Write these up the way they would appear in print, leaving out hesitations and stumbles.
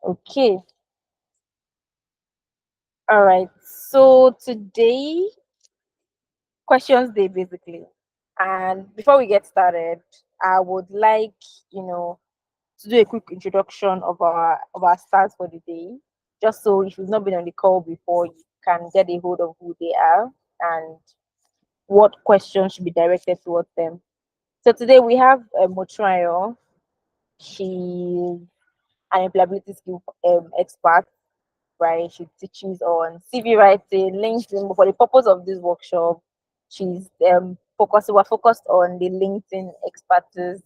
Okay. All right. So today, questions day basically. And before we get started, I would like, you know, to do a quick introduction of our stars for the day, just so if you've not been on the call before, you can get a hold of who they are and what questions should be directed towards them. So today we have Motrayo. She's an employability skill expert, right? She teaches on CV writing, LinkedIn. But for the purpose of this workshop, she's we're focused on the LinkedIn expertise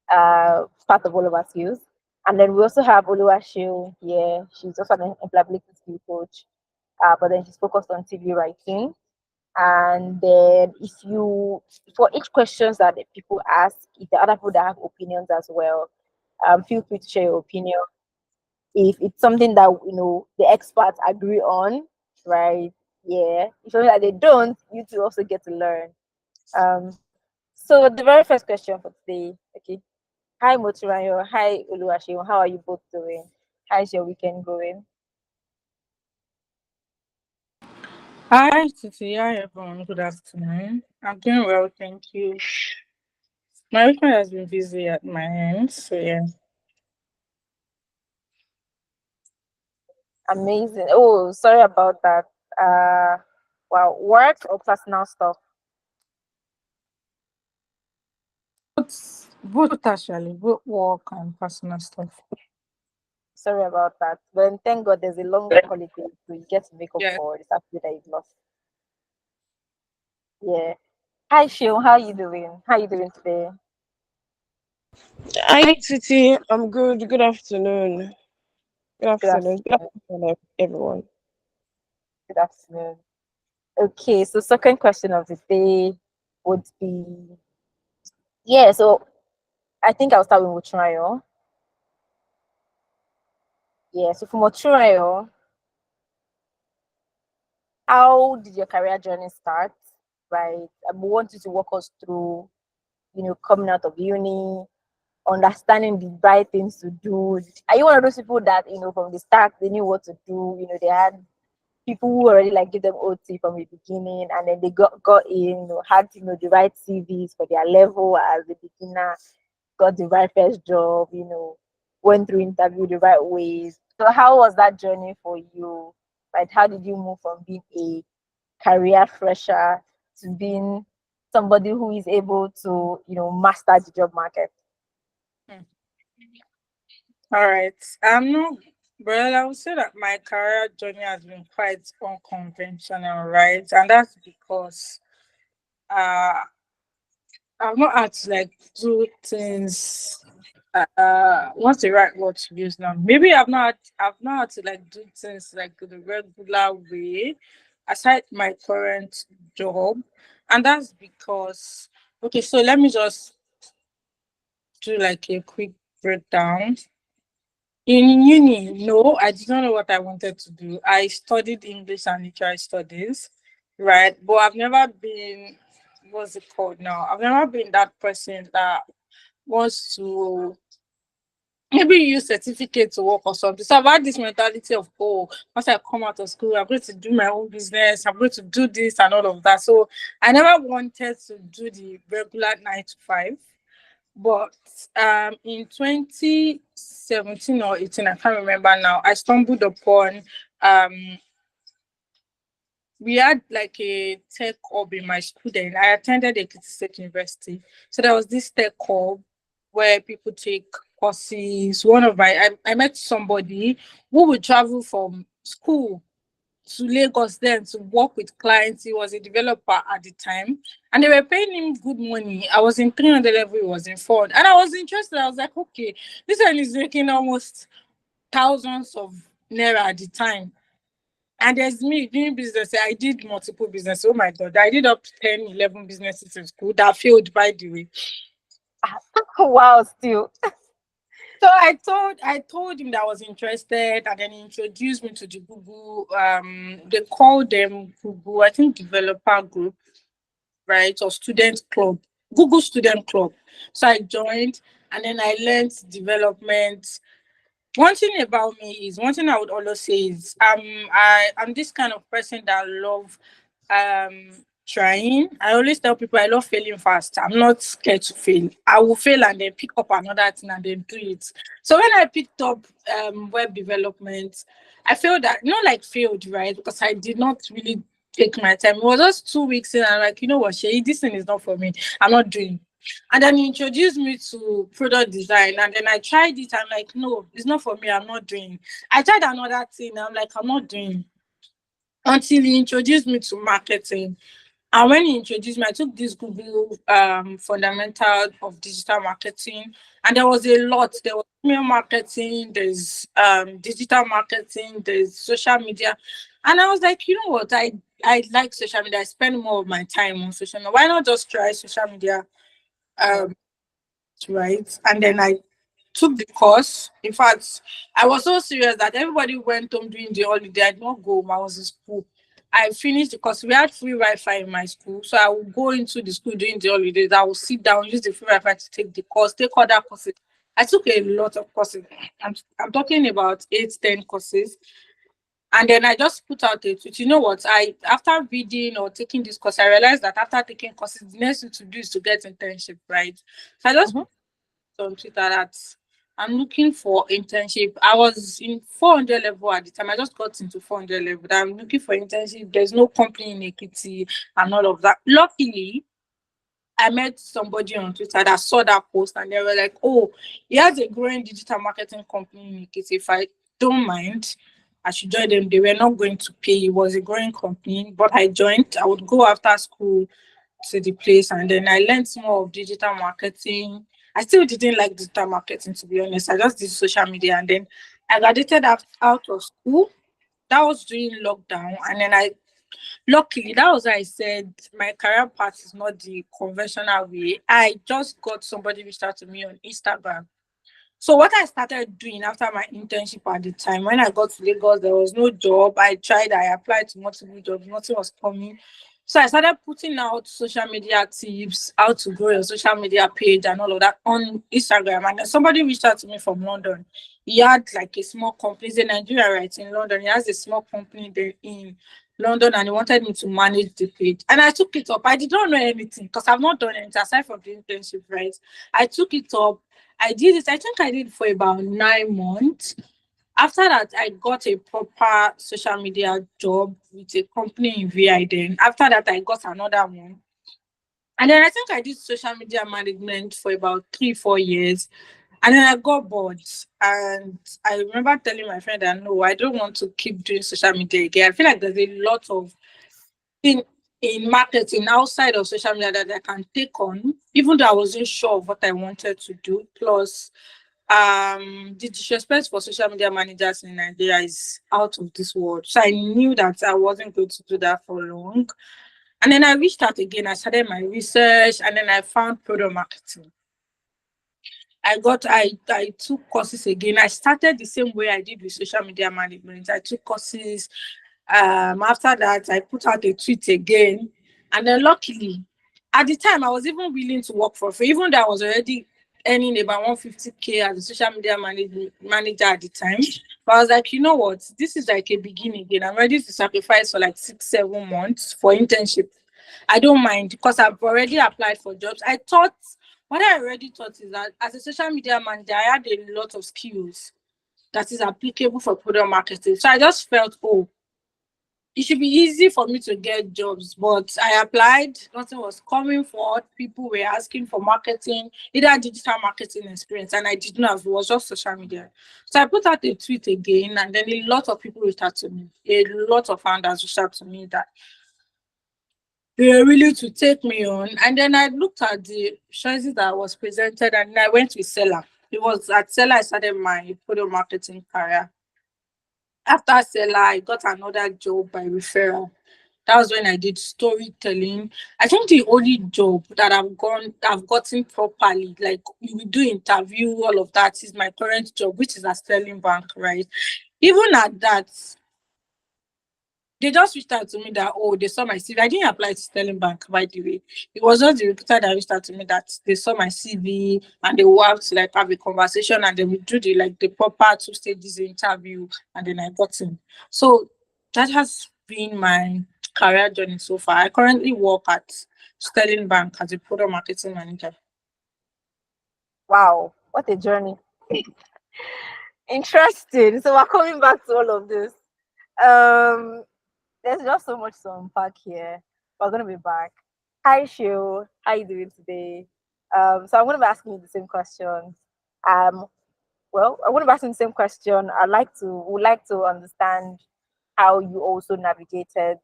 part of all of our skills. And then we also have Oluwaseun here. She's also an employability skill coach, but then she's focused on CV writing. And then for each questions that the people ask, if the other people that have opinions as well, feel free to share your opinion. If it's something that the experts agree on, right? Yeah. If something that they don't, you two also get to learn. So the very first question for today, okay. Hi Moturayo, hi Oluwaseun, how are you both doing? How's your weekend going? Hi, Titi. Hi, everyone. Good afternoon. I'm doing well, thank you. My weekend has been busy at my end, so yeah. Amazing. Oh, sorry about that. Well, work or personal stuff? Both actually, both work and personal stuff. Sorry about that. But thank God there's a long holiday, so you get to make up Yeah. for the Saturday that you've lost. Yeah. Hi Shion, how you doing? How you doing today? Hi, Titi. I'm good. Good afternoon. Good Good afternoon. Good afternoon. afternoon, everyone. Good afternoon. Okay, so second question of the day would be, yeah, so I think I'll start with trial. Yeah, so for trial, how did your career journey start? Right. I want you to walk us through, coming out of uni, understanding the right things to do. Are you one of those people that, from the start they knew what to do? They had people who already like give them OT from the beginning, and then they got in, had the right CVs for their level as a beginner, got the right first job, went through interview the right ways. So how was that journey for you? Right? How did you move from being a career fresher to being somebody who is able to, master the job market? Hmm. All right. No, well, I would say that my career journey has been quite unconventional, right? And that's because uh, I've not had to like do things. What's the right word to use now? Maybe I've not had to like do things like the regular way aside my current job. And that's because okay, so let me just do like a quick breakdown. In uni, no, I did not know what I wanted to do. I studied English and literary studies, right? But I've never been, what's it called now? I've never been that person that wants to maybe use certificate to work or something. So I've had this mentality of, oh, once I come out of school, I'm going to do my own business, I'm going to do this and all of that. So I never wanted to do the regular 9 to 5. But in 2017 or 18, I can't remember now, I stumbled upon um we had like a tech hub in my school then. I attended Ekiti State University. So there was this tech hub where people take courses. I met somebody who would travel from school to Lagos then to work with clients. He was a developer at the time, and they were paying him good money. I was in 300 level, he was in 400, and I was interested. I was like, okay, this one is making almost thousands of naira at the time. And there's me doing business. I did multiple business. Oh my God. I did up to 10, 11 businesses in school that failed, by the way. Wow, still. So I told him that I was interested, and then he introduced me to the Google. They call them Google, I think, developer group, right, or student club, Google student club. So I joined, and then I learned development. One thing I would always say is I'm this kind of person that love trying. I always tell people I love failing fast. I'm not scared to fail. I will fail and then pick up another thing and then do it. So when I picked up web development, I felt that not like failed, right? Because I did not really take my time. It was just 2 weeks in, and I'm like, you know what, Shay, this thing is not for me. I'm not doing. And then he introduced me to product design. And then I tried it. I'm like, no, it's not for me. I'm not doing. I tried another thing. I'm like, I'm not doing. Until he introduced me to marketing. And when he introduced me, I took this Google fundamental of digital marketing. And there was a lot. There was email marketing, there's digital marketing, there's social media. And I was like, you know what? I like social media. I spend more of my time on social media. Why not just try social media? Um, right? And then I took the course. In fact, I was so serious that everybody went home during the holiday. I did not go home. I was in school. I finished the course. We had free Wi-Fi in my school. So I would go into the school during the holidays. I would sit down, use the free Wi-Fi to take the course, take other courses. I took a lot of courses. I'm talking about 8, 10 courses. And then I just put out a tweet. You know what? I after reading or taking this course, I realized that after taking courses, the next thing to do is to get internship, right? So I just Mhm. on Twitter that I'm looking for internship. I was in 400 level at the time. I just got into 400 level. That I'm looking for internship. There's no company in Ekiti and all of that. Luckily, I met somebody on Twitter that saw that post and they were like, "Oh, he has a growing digital marketing company in Ekiti. If I don't mind, I should join them." They were not going to pay. It was a growing company, but I joined. I would go after school to the place and then I learned more of digital marketing. I still didn't like digital marketing, to be honest. I just did social media and then I graduated out of school. That was during lockdown. And then luckily, that was why I said my career path is not the conventional way. I just got somebody reached out to me on Instagram. So what I started doing after my internship at the time, when I got to Lagos, there was no job. I applied to multiple jobs, nothing was coming. So I started putting out social media tips, how to grow your social media page and all of that on Instagram. And then somebody reached out to me from London. He had like a small company, he's in Nigeria, right? In London. He has a small company there in London and he wanted me to manage the page. And I took it up. I did not know anything because I've not done anything aside from the internship, right? I took it up. I did it. I think I did it for about 9 months. After that, I got a proper social media job with a company in VI. Then after that, I got another one. And then I think I did social media management for about 3, 4 years. And then I got bored. And I remember telling my friend that no, I don't want to keep doing social media again. I feel like there's a lot of in in marketing outside of social media that I can take on, even though I wasn't sure of what I wanted to do. Plus, the disrespect for social media managers in Nigeria is out of this world. So I knew that I wasn't going to do that for long. And then I reached out again. I started my research and then I found product marketing. I took courses again. I started the same way I did with social media management. I took courses. After that, I put out a tweet again. And then luckily, at the time I was even willing to work for free, even though I was already earning about 150K as a social media manager at the time. But I was like, you know what? This is like a beginning again. I'm ready to sacrifice for like 6, 7 months for internship. I don't mind because I've already applied for jobs. I thought what I already thought is that as a social media manager, I had a lot of skills that is applicable for product marketing. So I just felt, oh, it should be easy for me to get jobs. But I applied, nothing was coming forward. People were asking for marketing, either digital marketing experience, and I did not have it was just social media. So I put out a tweet again, and then a lot of people reached out to me. A lot of founders reached out to me that they were willing to take me on. And then I looked at the choices that was presented and I went with Seller. It was at Seller I started my product marketing career. After Seller, I got another job by referral. That was when I did storytelling. I think the only job that I've gotten properly, like we do interview, all of that is my current job, which is at Sterling Bank, right? Even at that, They just reached out to me that, oh, they saw my CV. I didn't apply to Sterling Bank, by the way. It was just the recruiter that reached out to me that they saw my CV and they will have to like have a conversation and then we do the proper 2 stages interview and then I got in. So that has been my career journey so far. I currently work at Sterling Bank as a product marketing manager. Wow, what a journey. Interesting. So we're coming back to all of this. Um, there's just so much to unpack here. We're gonna be back. Hi Shio, how you doing today? So I'm gonna be asking you the same question. Um, well, I want to ask you the same question. Would like to understand how you also navigated,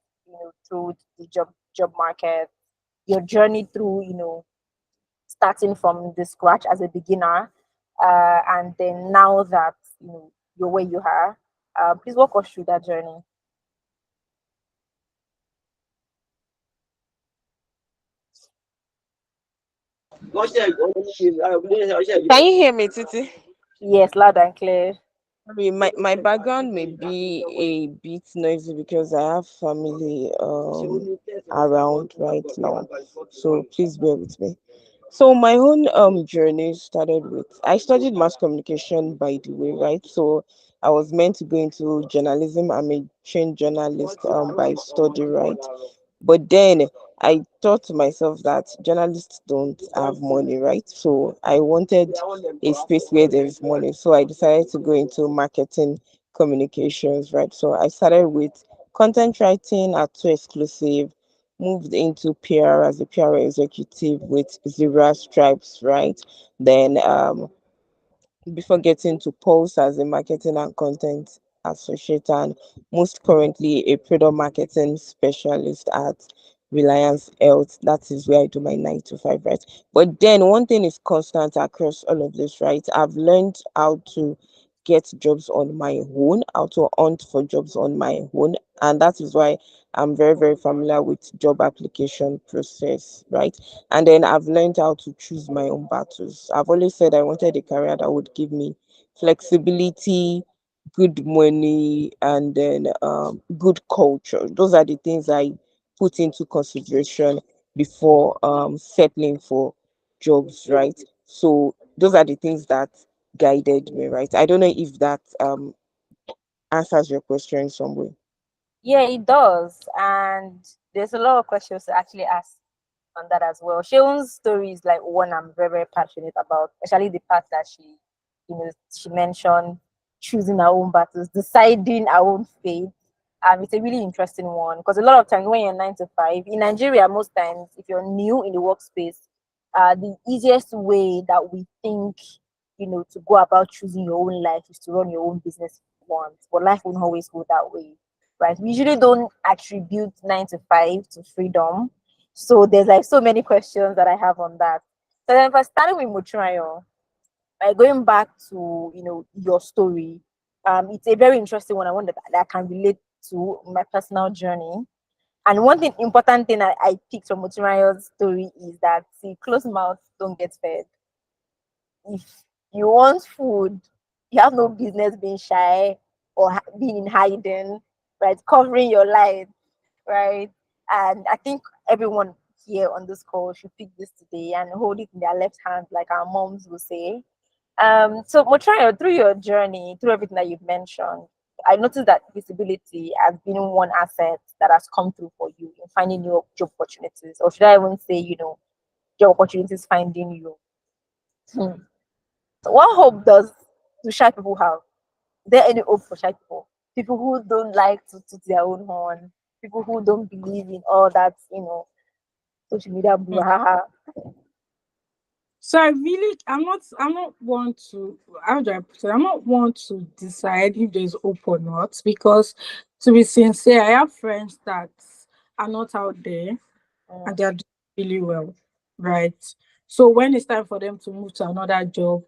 through the job market, your journey through, starting from the scratch as a beginner, and then now that you're where you are. Please walk us through that journey. Can you hear me, Titi? Yes, loud and clear. Sorry, my background may be a bit noisy because I have family around right now. So please bear with me. So my own journey started with I studied mass communication, by the way, right? So I was meant to go into journalism. I'm a trained journalist by study, right? But then I thought to myself that journalists don't have money, right? So I wanted a space where there's money. So I decided to go into marketing communications, right? So I started with content writing at Two Exclusive, moved into PR as a PR executive with Zebra Stripes, right? Then before getting to Pulse as a marketing and content associate, and most currently a product marketing specialist at Reliance Health. That is where I do my 9 to 5, right? But then one thing is constant across all of this, right? I've learned how to get jobs on my own, how to hunt for jobs on my own, and that is why I'm very, very familiar with job application process, right? And then I've learned how to choose my own battles. I've always said I wanted a career that would give me flexibility, good money, and then good culture. Those are the things I put into consideration before settling for jobs, right? So those are the things that guided me, right? I don't know if that answers your question in some way. Yeah, it does. And there's a lot of questions to actually ask on that as well. Sheon's story is like one I'm very, very passionate about, especially the part that she mentioned choosing our own battles, deciding our own fate. It's a really interesting one because a lot of times when you're 9 to 5 in Nigeria, most times if you're new in the workspace, the easiest way that we think, to go about choosing your own life is to run your own business once, but life won't always go that way, right? We usually don't attribute 9 to 5 to freedom. So there's like so many questions that I have on that. So then, if I started with Mutrayo, going back to your story, it's a very interesting one. I want that I can relate to my personal journey. And one thing, important thing I picked from Mutrayo's story is that see, closed mouths don't get fed. If you want food, you have no business being shy or being in hiding, right? Covering your life, right? And I think everyone here on this call should pick this today and hold it in their left hand, like our moms will say. So Motrayo, through your journey, through everything that you've mentioned, I noticed that visibility has been one asset that has come through for you in finding new job opportunities, or should I even say, job opportunities finding you. Hmm. So what hope do shy people have? Is there any hope for shy people? People who don't like to toot their own horn, people who don't believe in all that, social media brouhaha. So I'm not one to, how do I put it? I'm not one to decide if there's hope or not, because to be sincere, I have friends that are not out there and Mm. they are doing really well, right? So when it's time for them to move to another job,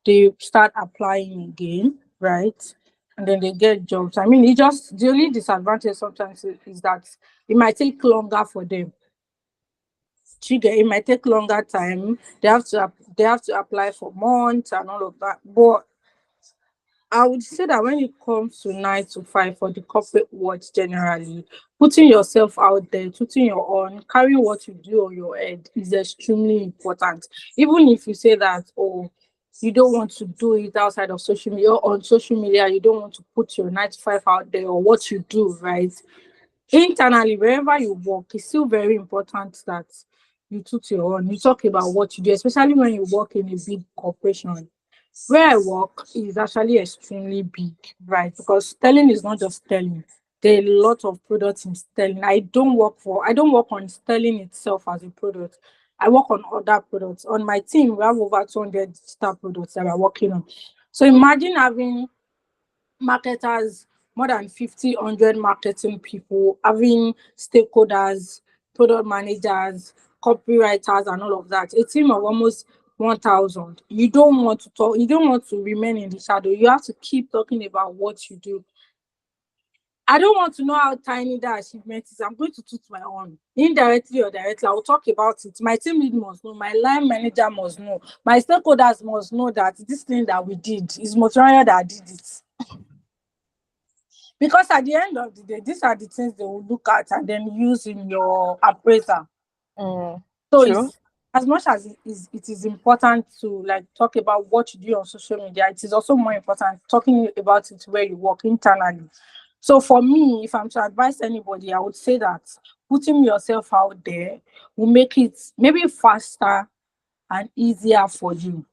they start applying again, right? And then they get jobs. I mean, it just the only disadvantage sometimes is that it might take longer for them. It might take longer time. They have to apply for months and all of that. But I would say that when it comes to 9 to 5 for the corporate world generally, putting yourself out there, putting your own, carrying what you do on your head is extremely important. Even if you say that, oh, you don't want to do it outside of social media or on social media, you don't want to put your 9 to 5 out there or what you do, right? Internally, wherever you work, it's still very important that you toot your own. You talk about what you do, especially when you work in a big corporation. Where I work is actually extremely big, right? Because Sterling is not just Sterling. There are a lot of products in Sterling. I don't work on Sterling itself as a product. I work on other products. On my team, we have over 200 digital products that we're working on. So imagine having marketers, more than 50, 100 marketing people, having stakeholders, product managers, copywriters, and all of that. A team of almost 1,000. You don't want to talk, you don't want to remain in the shadow. You have to keep talking about what you do. I don't want to know how tiny that achievement is. I'm going to toot my own. Indirectly or directly, I will talk about it. My team lead must know, my line manager must know, my stakeholders must know that this thing that we did is Motoraya that did it. Because at the end of the day, these are the things they will look at and then use in your appraisal. Mm, So true. it's as much as it is important to like talk about what you do on social media, it is also more important talking about it where you work internally. So for me, if I'm to advise anybody, I would say that putting yourself out there will make it maybe faster and easier for you.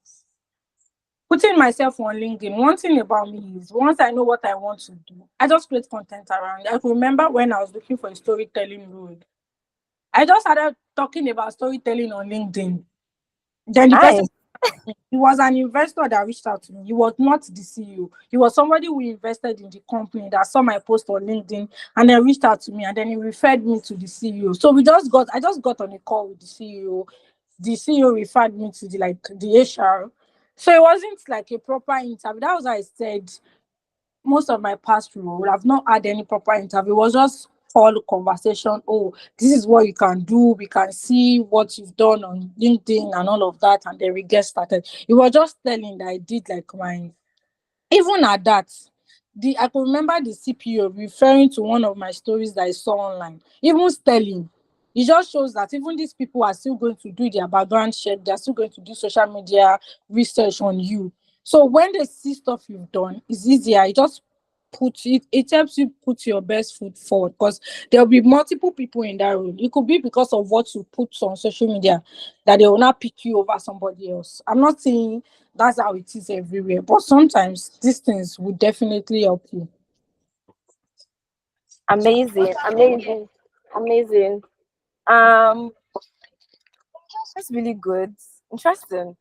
Putting myself on LinkedIn, one thing about me is once I know what I want to do, I just create content around it. I can remember when I was looking for a storytelling role, I just started talking about storytelling on LinkedIn. Then the person, Nice. he was an investor that reached out to me. He was not the CEO. He was somebody who invested in the company that saw my post on LinkedIn and then reached out to me and then he referred me to the CEO. So I just got on a call with the CEO. The CEO referred me to the HR. So it wasn't like a proper interview. That was why I said most of my past role, I've not had any proper interview. It was just all conversation. Oh, this is what you can do. We can see what you've done on LinkedIn and all of that, and then we get started. It was just telling that I did like my even at that, the I could remember the CPO referring to one of my stories that I saw online. Even telling, it just shows that even these people are still going to do their background check, they're still going to do social media research on you. So when they see stuff you've done, it's easier. It just it helps you put your best foot forward because there'll be multiple people in that room. It could be because of what you put on social media that they will not pick you over somebody else. I'm not saying that's how it is everywhere, but sometimes these things would definitely help you. Amazing. Amazing. Amazing. Um, that's really good. Interesting.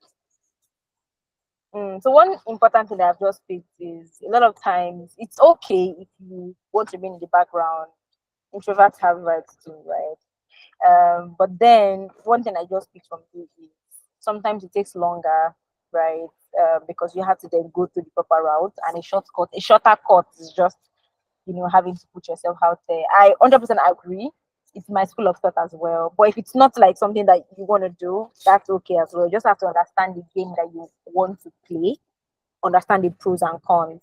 So one important thing that I've just picked is a lot of times it's okay if you want to be in the background. Introverts have rights too, right? But then one thing I just picked from you is sometimes it takes longer, right? Because you have to then go through the proper route, and a shorter cut is just having to put yourself out there. I 100% agree. It's my school of thought as well. But if it's not like something that you want to do, that's okay as well. You just have to understand the game that you want to play, understand the pros and cons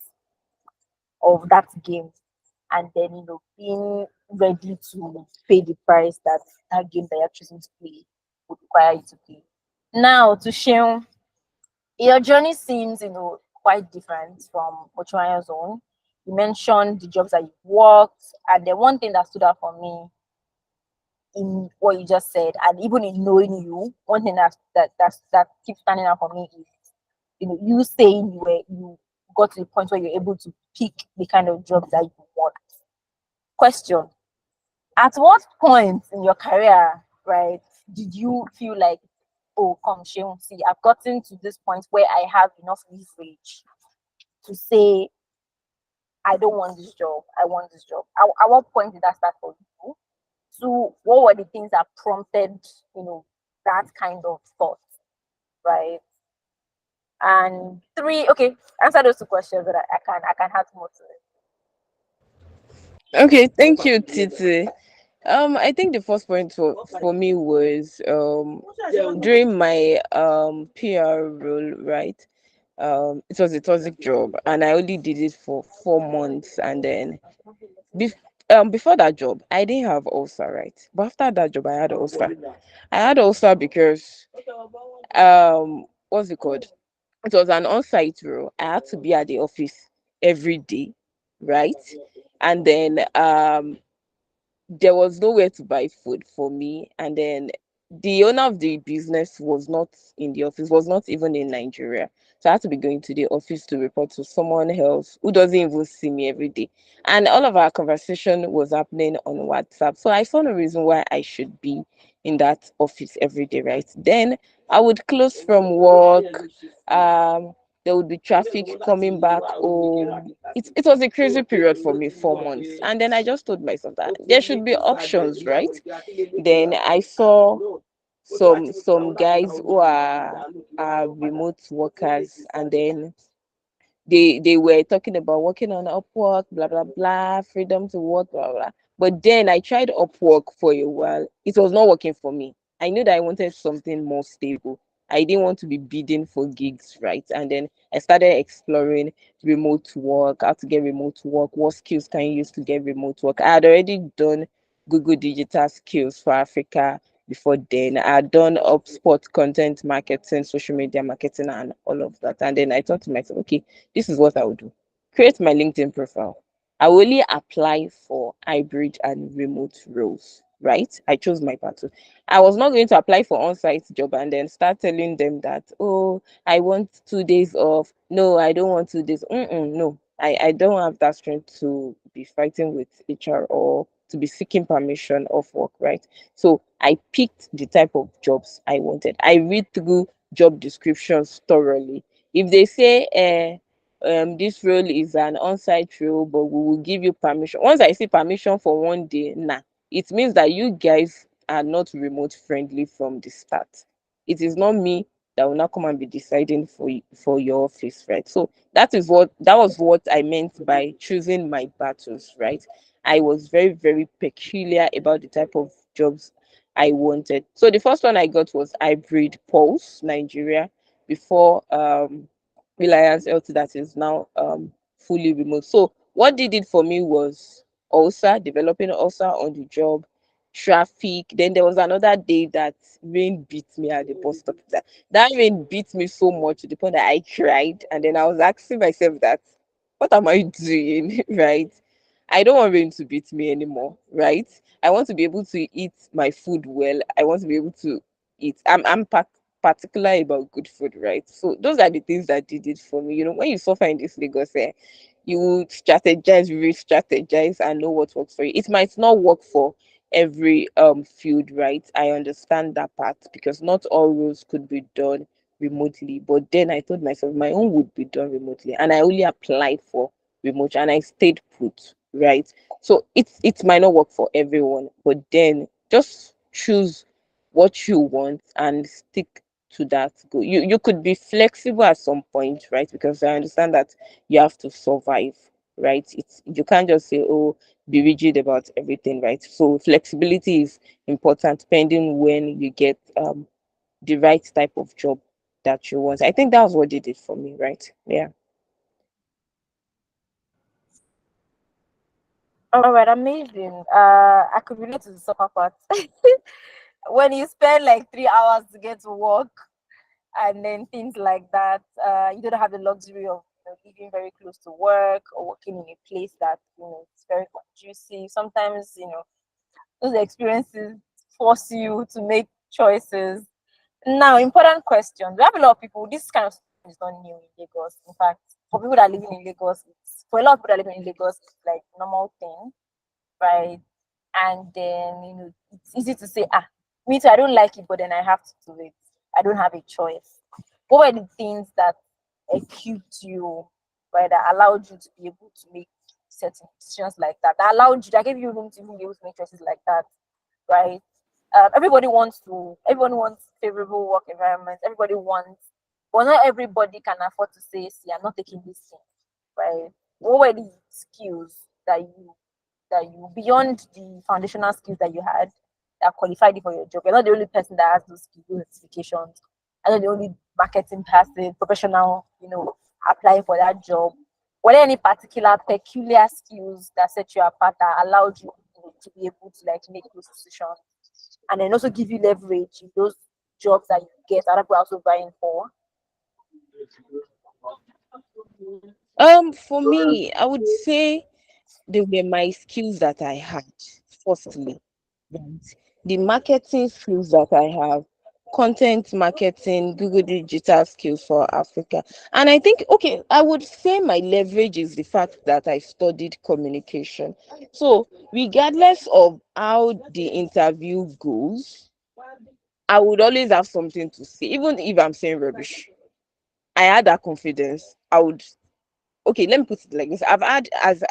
of that game, and then being ready to pay the price that that game that you're choosing to play would require you to pay. Now to share, your journey seems quite different from Ochoayo's own. You mentioned the jobs that you've worked, and the one thing that stood out for me in what you just said, and even in knowing you, one thing that keeps standing out for me is you saying you got to the point where you're able to pick the kind of job that you want. Question: at what point in your career, right, did you feel like, oh, come, Sheung, see, I've gotten to this point where I have enough leverage to say, I don't want this job, I want this job? At what point did that start for you? So, what were the things that prompted, that kind of thought, right? And three, okay, answer those two questions that I can have more to it. Okay, thank you, Titi. I think the first point for me was during my PR role, right? It was a toxic job, and I only did it for 4 months. And then before that job, I didn't have ulcer, right? But after that job, I had ulcer. I had ulcer because what's it called? It was an on-site role. I had to be at the office every day, right? And then there was nowhere to buy food for me. And then the owner of the business was not in the office, was not even in Nigeria. So I had to be going to the office to report to someone else who doesn't even see me every day. And all of our conversation was happening on WhatsApp. So I saw no reason why I should be in that office every day, right? Then I would close from work. Um, there would be traffic coming back home. It was a crazy period for me, 4 months. And then I just told myself that there should be options, right? Then I saw some guys who are remote workers, and then they were talking about working on Upwork, blah blah blah, freedom to work, blah blah. But then I tried Upwork for a while. It was not working for me. I knew that I wanted something more stable. I didn't want to be bidding for gigs, right? And then I started exploring remote work, how to get remote work, what skills can you use to get remote work. I had already done Google Digital Skills for Africa before then. I had done HubSpot content marketing, social media marketing, and all of that. And then I thought to myself, okay, this is what I would do. Create my LinkedIn profile. I will only apply for hybrid and remote roles, right? I chose my battle. I was not going to apply for on-site job and then start telling them that, oh, I want 2 days off. No, I don't want 2 days. No, I don't have that strength to be fighting with HR or to be seeking permission of work, right? So I picked the type of jobs I wanted. I read through job descriptions thoroughly. If they say, this role is an on-site role, but we will give you permission. Once I see permission for 1 day, nah, it means that you guys are not remote friendly from the start. It is not me that will not come and be deciding for your office, right? So that was what I meant by choosing my battles, right? I was very, very peculiar about the type of jobs I wanted. So the first one I got was hybrid Pulse, Nigeria, before Reliance LT that is now fully remote. So what did it for me was also developing also on the job, traffic. Then there was another day that rain beat me at the bus stop. That rain beat me so much to the point that I cried. And then I was asking myself that, what am I doing? Right? I don't want rain to beat me anymore, right? I want to be able to eat my food well. I want to be able to eat. Particular about good food, right? So those are the things that did it for me. You know, when you suffer in this Lagos, you strategize, re-strategize, and know what works for you. It might not work for every field, right? I understand that part because not all roles could be done remotely. But then I told myself my own would be done remotely, and I only applied for remote, and I stayed put, right? So it might not work for everyone, but then just choose what you want and stick to that goal. You could be flexible at some point, right? Because I understand that you have to survive, right? It's you can't just say, oh, be rigid about everything, right? So flexibility is important depending when you get the right type of job that you want. I think that was what did it for me, right? Yeah. All right, amazing. I could relate to the suffer part. When you spend like 3 hours to get to work and then things like that, you don't have the luxury of living very close to work or working in a place that it's very conducive. Sometimes those experiences force you to make choices. Now, important question. We have a lot of people. This kind of stuff is not new in Lagos. In fact, for people that are living in Lagos, for a lot of people that are living in Lagos, it's like normal thing, right? And then it's easy to say, me too, I don't like it, but then I have to do it. I don't have a choice. What were the things that equipped you, right, that allowed you to be able to make certain decisions like that? That allowed you, that gave you room to even be able to make choices like that, right? Everyone wants favorable work environment. Everybody wants, but not everybody can afford to say, see, I'm not taking this thing, right? What were the skills that you beyond the foundational skills that you had that qualified you for your job? You're not the only person that has those skills, those certifications, I'm not the only marketing person, professional, applying for that job. Were there any particular peculiar skills that set you apart that allowed you, to be able to like make those decisions and then also give you leverage in those jobs that you get other people are also vying for? For me, I would say they were my skills that I had, firstly, right? The marketing skills that I have, content marketing, Google digital skills for Africa. And I think, okay, I would say my leverage is the fact that I studied communication. So, regardless of how the interview goes, I would always have something to say, even if I'm saying rubbish. I had that confidence. I would, okay, let me put it like this. I've had as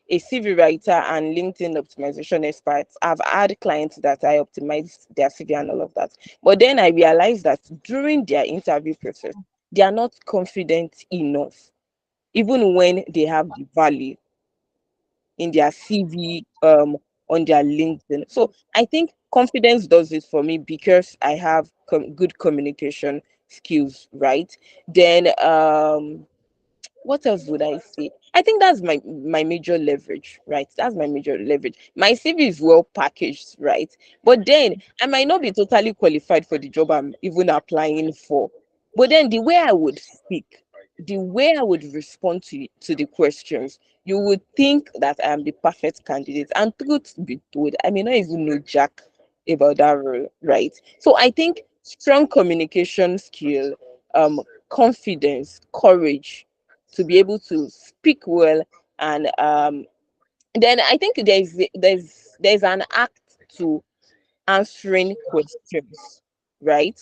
a CV writer and LinkedIn optimization expert, I've had clients that I optimized their CV and all of that. But then I realized that during their interview process, they are not confident enough, even when they have the value in their CV, on their LinkedIn. So I think confidence does it for me because I have good communication skills, right? Then what else would I say? I think that's my major leverage, right? That's my major leverage. My CV is well packaged, right? But then I might not be totally qualified for the job I'm even applying for. But then the way I would speak, the way I would respond to the questions, you would think that I am the perfect candidate. And truth be told, I may not even know jack about that role, right? So I think strong communication skill, confidence, courage to be able to speak well, and then I think there's an act to answering questions, right?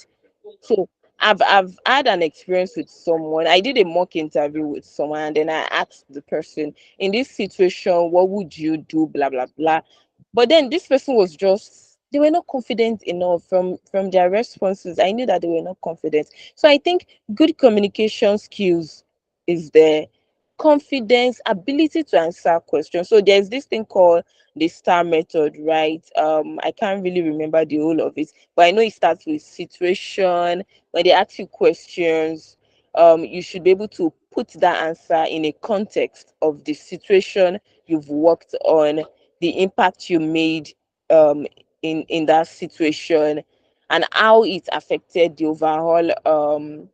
So I've had an experience with someone. I did a mock interview with someone, and then I asked the person, in this situation, what would you do? Blah blah blah. But then this person was just, they were not confident enough from their responses. I knew that they were not confident. So I think good communication skills is there. Confidence, ability to answer questions. So there's this thing called the STAR method, right? I can't really remember the whole of it, but I know it starts with situation. When they ask you questions, you should be able to put that answer in a context of the situation you've worked on, the impact you made in that situation, and how it affected the overall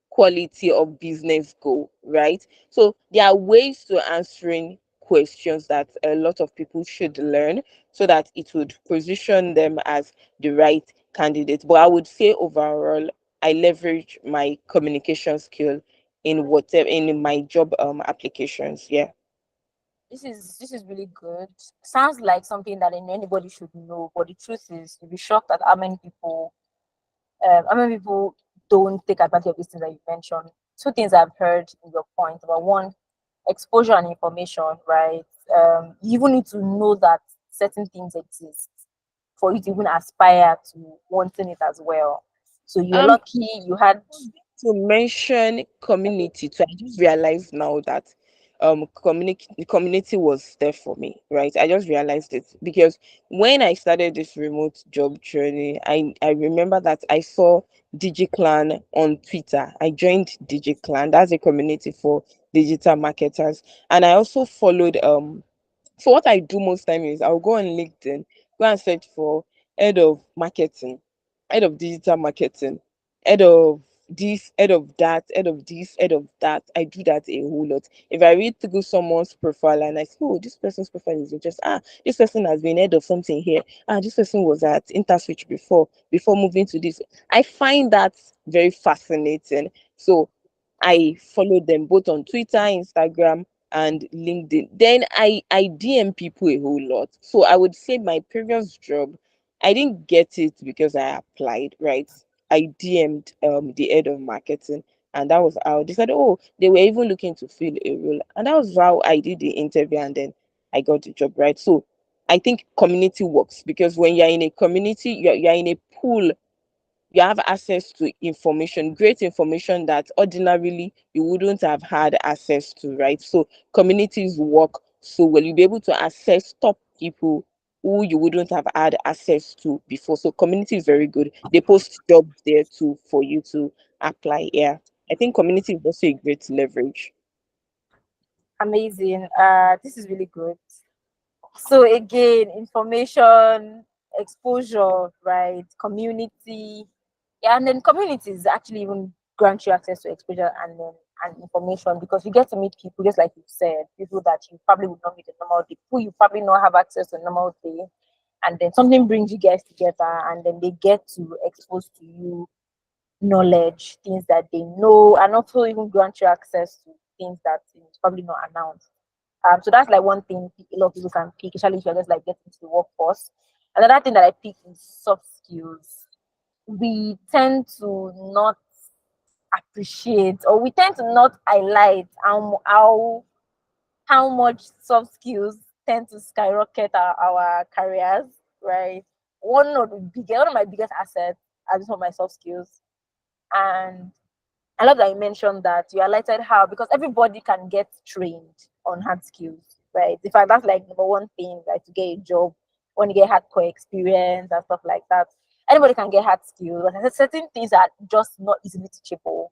quality of business goal, right? So there are ways to answering questions that a lot of people should learn so that it would position them as the right candidate. But I would say overall, I leverage my communication skill in whatever in my job applications. Yeah. This is really good. Sounds like something that anybody should know, but the truth is, you'll be shocked at how many people don't take advantage of these things that you mentioned. Two things I've heard in your point about: one, exposure and information, right? You even need to know that certain things exist for you to even aspire to wanting it as well. So you're Um, lucky you had. to mention community too, I just realized now that community was there for me, right? I just realized it because when I started this remote job journey, I remember that I saw DigiClan on Twitter. I joined DigiClan. That's a community for digital marketers. And I also followed so what I do most time is I'll go on LinkedIn, go and search for head of marketing, head of digital marketing, head of this, head of that, head of this, head of that. I do that a whole lot. If I read through someone's profile and I see, oh, this person's profile is just this person has been head of something here. This person was at InterSwitch before moving to this. I find that very fascinating. So I follow them both on Twitter, Instagram, and LinkedIn. Then I DM people a whole lot. So I would say my previous job, I didn't get it because I applied, right? I DM'd the head of marketing, and that was how they said, oh, they were even looking to fill a role. And that was how I did the interview, and then I got the job, right? So I think community works because when you're in a community, you're in a pool, you have access to information, great information that ordinarily you wouldn't have had access to, right? So communities work so well. You'll be able to access top people who you wouldn't have had access to before. So community is very good. They post jobs there too for you to apply. Yeah. I think community is also a great leverage. Amazing. This is really good. So again, information, exposure, right? Community, yeah, and then communities actually even grant you access to exposure and then and information because you get to meet people just like you said, people that you probably would not meet a normal day, people you probably not have access to a normal day, and then something brings you guys together, and then they get to expose to you knowledge, things that they know, and also even grant you access to things that is probably not announced. So that's like one thing a lot of people can pick, especially if you're just like getting into the workforce. Another thing that I pick is soft skills. We tend to not appreciate, or we tend to not highlight how much soft skills tend to skyrocket our careers, right? One of my biggest assets are just my soft skills. And I love that you mentioned that you highlighted how because everybody can get trained on hard skills, right? In fact, that's like number one thing, like to get a job, when you get hardcore experience and stuff like that. Anybody can get hard skills, but there's certain things that are just not easily teachable.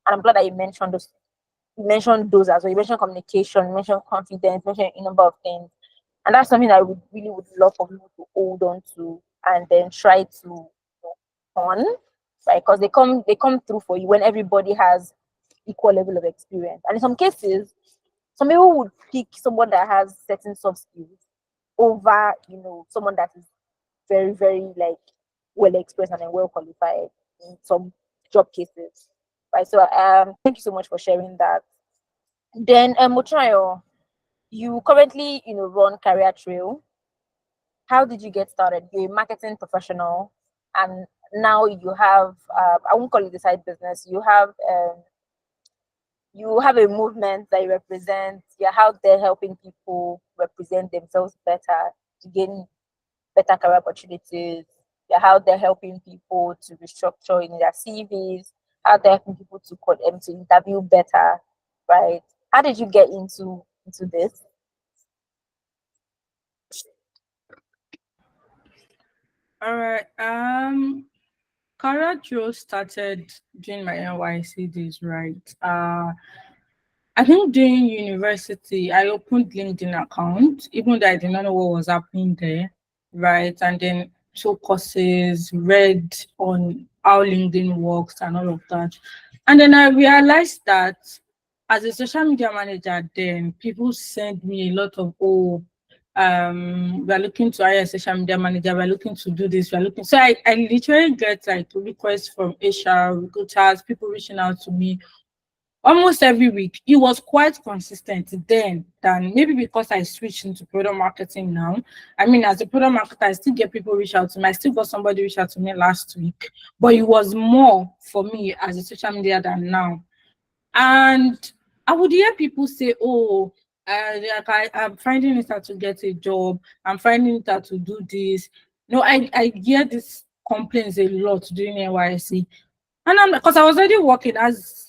And I'm glad that you mentioned those. You mentioned those as well. You mentioned communication, you mentioned confidence, you mentioned a number of things. And that's something I would really would love for people to hold on to and then try to on, right? Because they come through for you when everybody has equal level of experience. And in some cases, some people would pick someone that has certain soft skills over, someone that is very, very like well expressed and then well qualified in some job cases. Right. So thank you so much for sharing that. Then Motrayo, you currently, run Career Trail. How did you get started? You're a marketing professional, and now you have I won't call it a side business. You have a movement that you represent. You're out there helping people represent themselves better to gain better career opportunities. You're out there helping people to restructure in their CVs. Out there helping people to interview better, right? How did you get into this? All right. Career started during my NYC days, right? I think during university, I opened LinkedIn account, even though I did not know what was happening there, right? And then took courses, read on how LinkedIn works and all of that. And then I realized that as a social media manager, then people send me a lot of we're looking to hire a social media manager, we're looking to do this, we're looking. So I literally get like requests from HR recruiters, people reaching out to me almost every week. It was quite consistent then than maybe because I switched into product marketing now. I mean, as a product marketer, I still get people reach out to me. I still got somebody reach out to me last week, but it was more for me as a social media than now. And I would hear people say, "Oh, I'm finding it hard to get a job. I'm finding it hard to do this." No, I hear these complaints a lot during NYC. And I'm because I was already working as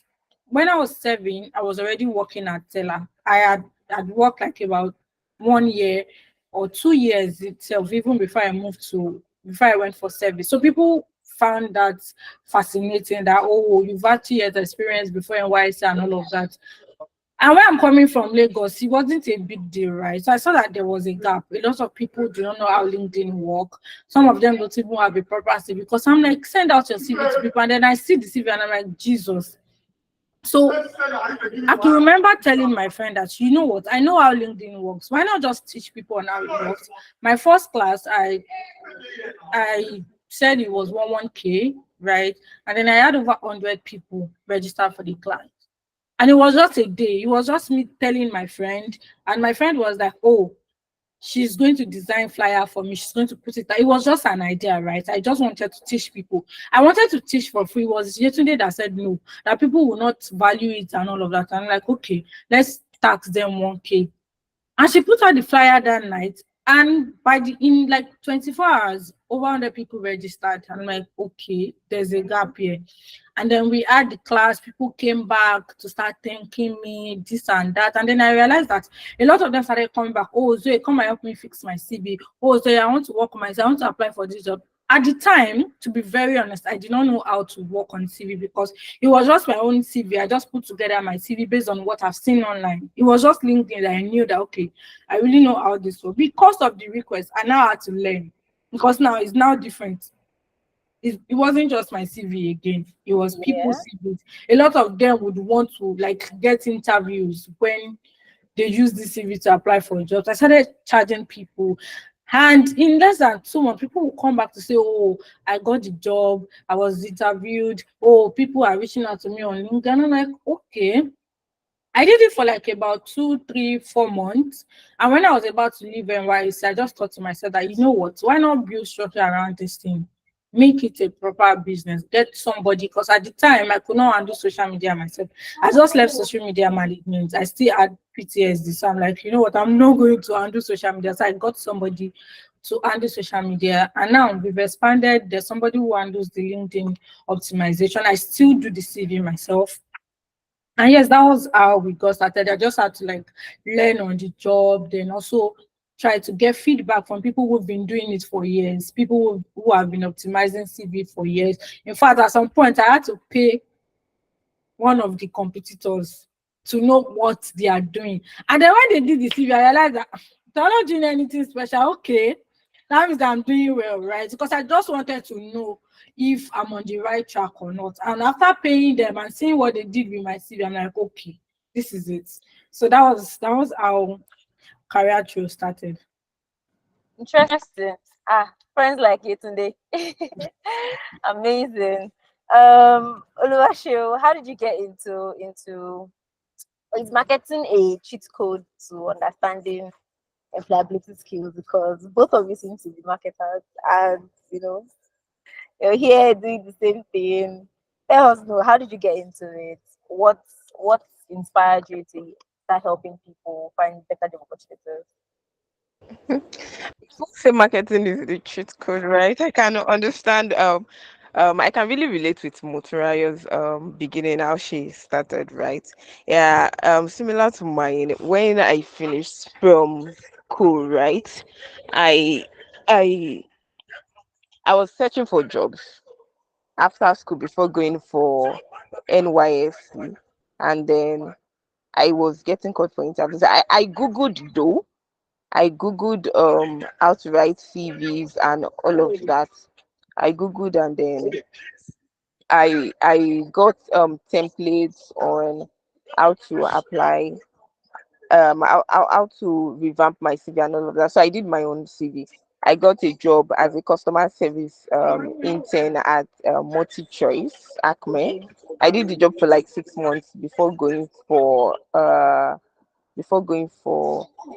when I was 7, I was already working at Teller. I had worked like about 1 year or 2 years itself, even before I went for service. So people found that fascinating that you've had 2 years experience before NYC and all of that. And where I'm coming from, Lagos, it wasn't a big deal, right? So I saw that there was a gap. A lot of people do not know how LinkedIn work. Some of them don't even have a proper CV because I'm like, send out your CV to people. And then I see the CV and I'm like, Jesus. So I can remember telling my friend that, you know what, I know how LinkedIn works. Why not just teach people on how it works? My first class, I said it was 1K, right? And then I had over 100 people register for the class. And it was just a day. It was just me telling my friend, and my friend was like, "Oh, she's going to design flyer for me. She's going to put it." It was just an idea, right? I just wanted to teach people. I wanted to teach for free. It was yesterday that said no, that people will not value it and all of that. And I'm like, okay, let's tax them 1K. And she put out the flyer that night. And by the in like 24 hours, over 100 people registered. I'm like, okay, there's a gap here. And then we had the class, people came back to start thanking me, this and that. And then I realized that a lot of them started coming back. Oh, Zoe, come and help me fix my CV. Oh, Zoe, I want to work on myself. I want to apply for this job. At the time, to be very honest, I did not know how to work on CV because it was just my own CV. I just put together my CV based on what I've seen online. It was just LinkedIn that I knew that, okay, I really know how this works. Because of the request, I now had to learn because now it's now different. It wasn't just my CV again. It was people's Yeah. CVs. A lot of them would want to like get interviews when they use this CV to apply for jobs. I started charging people. And in less than 2 months, people will come back to say, oh, I got the job, I was interviewed, oh, people are reaching out to me on LinkedIn. And I'm like, okay. I did it for like about 2, 3, 4 months. And when I was about to leave NYC, I just thought to myself that, you know what, why not build structure around this thing? Make it a proper business. Get somebody, because at the time I could not handle social media myself. I just left social media management. I still had PTSD. So I'm like, you know what, I'm not going to handle social media. So I got somebody to handle social media. And now we've expanded. There's somebody who handles the LinkedIn optimization. I still do the CV myself. And yes, that was how we got started. I just had to like learn on the job, then also try to get feedback from people who've been doing it for years, people who have been optimizing CV for years. In fact, at some point, I had to pay one of the competitors to know what they are doing. And then when they did the CV, I realized that they're not doing anything special. Okay, that means that I'm doing well, right? Because I just wanted to know if I'm on the right track or not. And after paying them and seeing what they did with my CV, I'm like, okay, this is it. So that was how career trail started. Interesting. Friends like you today. Amazing. Oluwasho, how did you get into is marketing a cheat code to understanding employability skills? Because both of you seem to be marketers, and you're here doing the same thing. Let us know, how did you get into it? What inspired you to start helping people find better job opportunities? Say marketing is the cheat code, right? I can understand. I can really relate with Moturayo's beginning, how she started, right? Yeah. Similar to mine. When I finished from school, right? I I I was searching for jobs after school before going for NYSC, and then I was getting called for interviews. I googled though. I googled how to write CVs and all of that. I googled, and then I got templates on how to apply, how to revamp my CV and all of that. So I did my own CV. I got a job as a customer service intern at Multi Choice Acme. I did the job for like 6 months before going for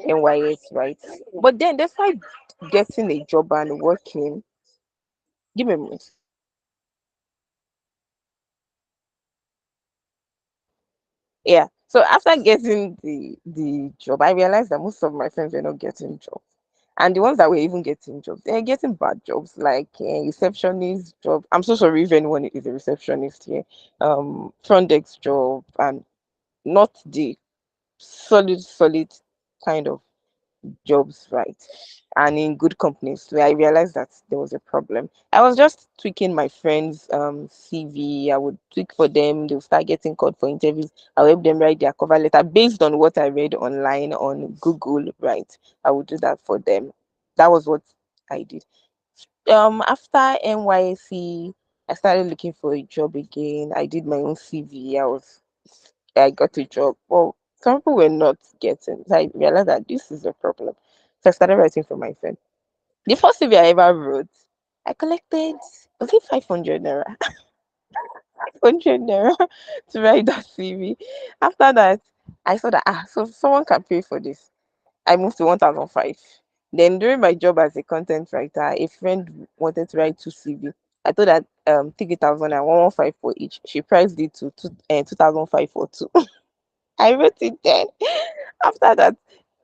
NYS, right? But then despite getting a job and working, give me a minute. Yeah. So after getting the job, I realized that most of my friends were not getting jobs. And the ones that were even getting jobs, they're getting bad jobs, like receptionist job. I'm so sorry if anyone is a receptionist here. Front desk job, and not the solid kind of jobs, right? And in good companies. So I realized that there was a problem. I was just tweaking my friends' CV. I would tweak for them. They'll start getting called for interviews. I'll help them write their cover letter based on what I read online on Google, right? I would do that for them. That was what I did. After NYC, I started looking for a job again. I did my own CV. I got a job. Well, some people were not getting. So I realized that this is a problem. So I started writing for my friend. The first CV I ever wrote, I collected, was it 500 naira? 500 naira to write that CV. After that, I saw that, so someone can pay for this. I moved to 1005. Then during my job as a content writer, a friend wanted to write two CV. I told her 3,000 and 115 for each. She priced it to 2,500 for two. I wrote it then. After that,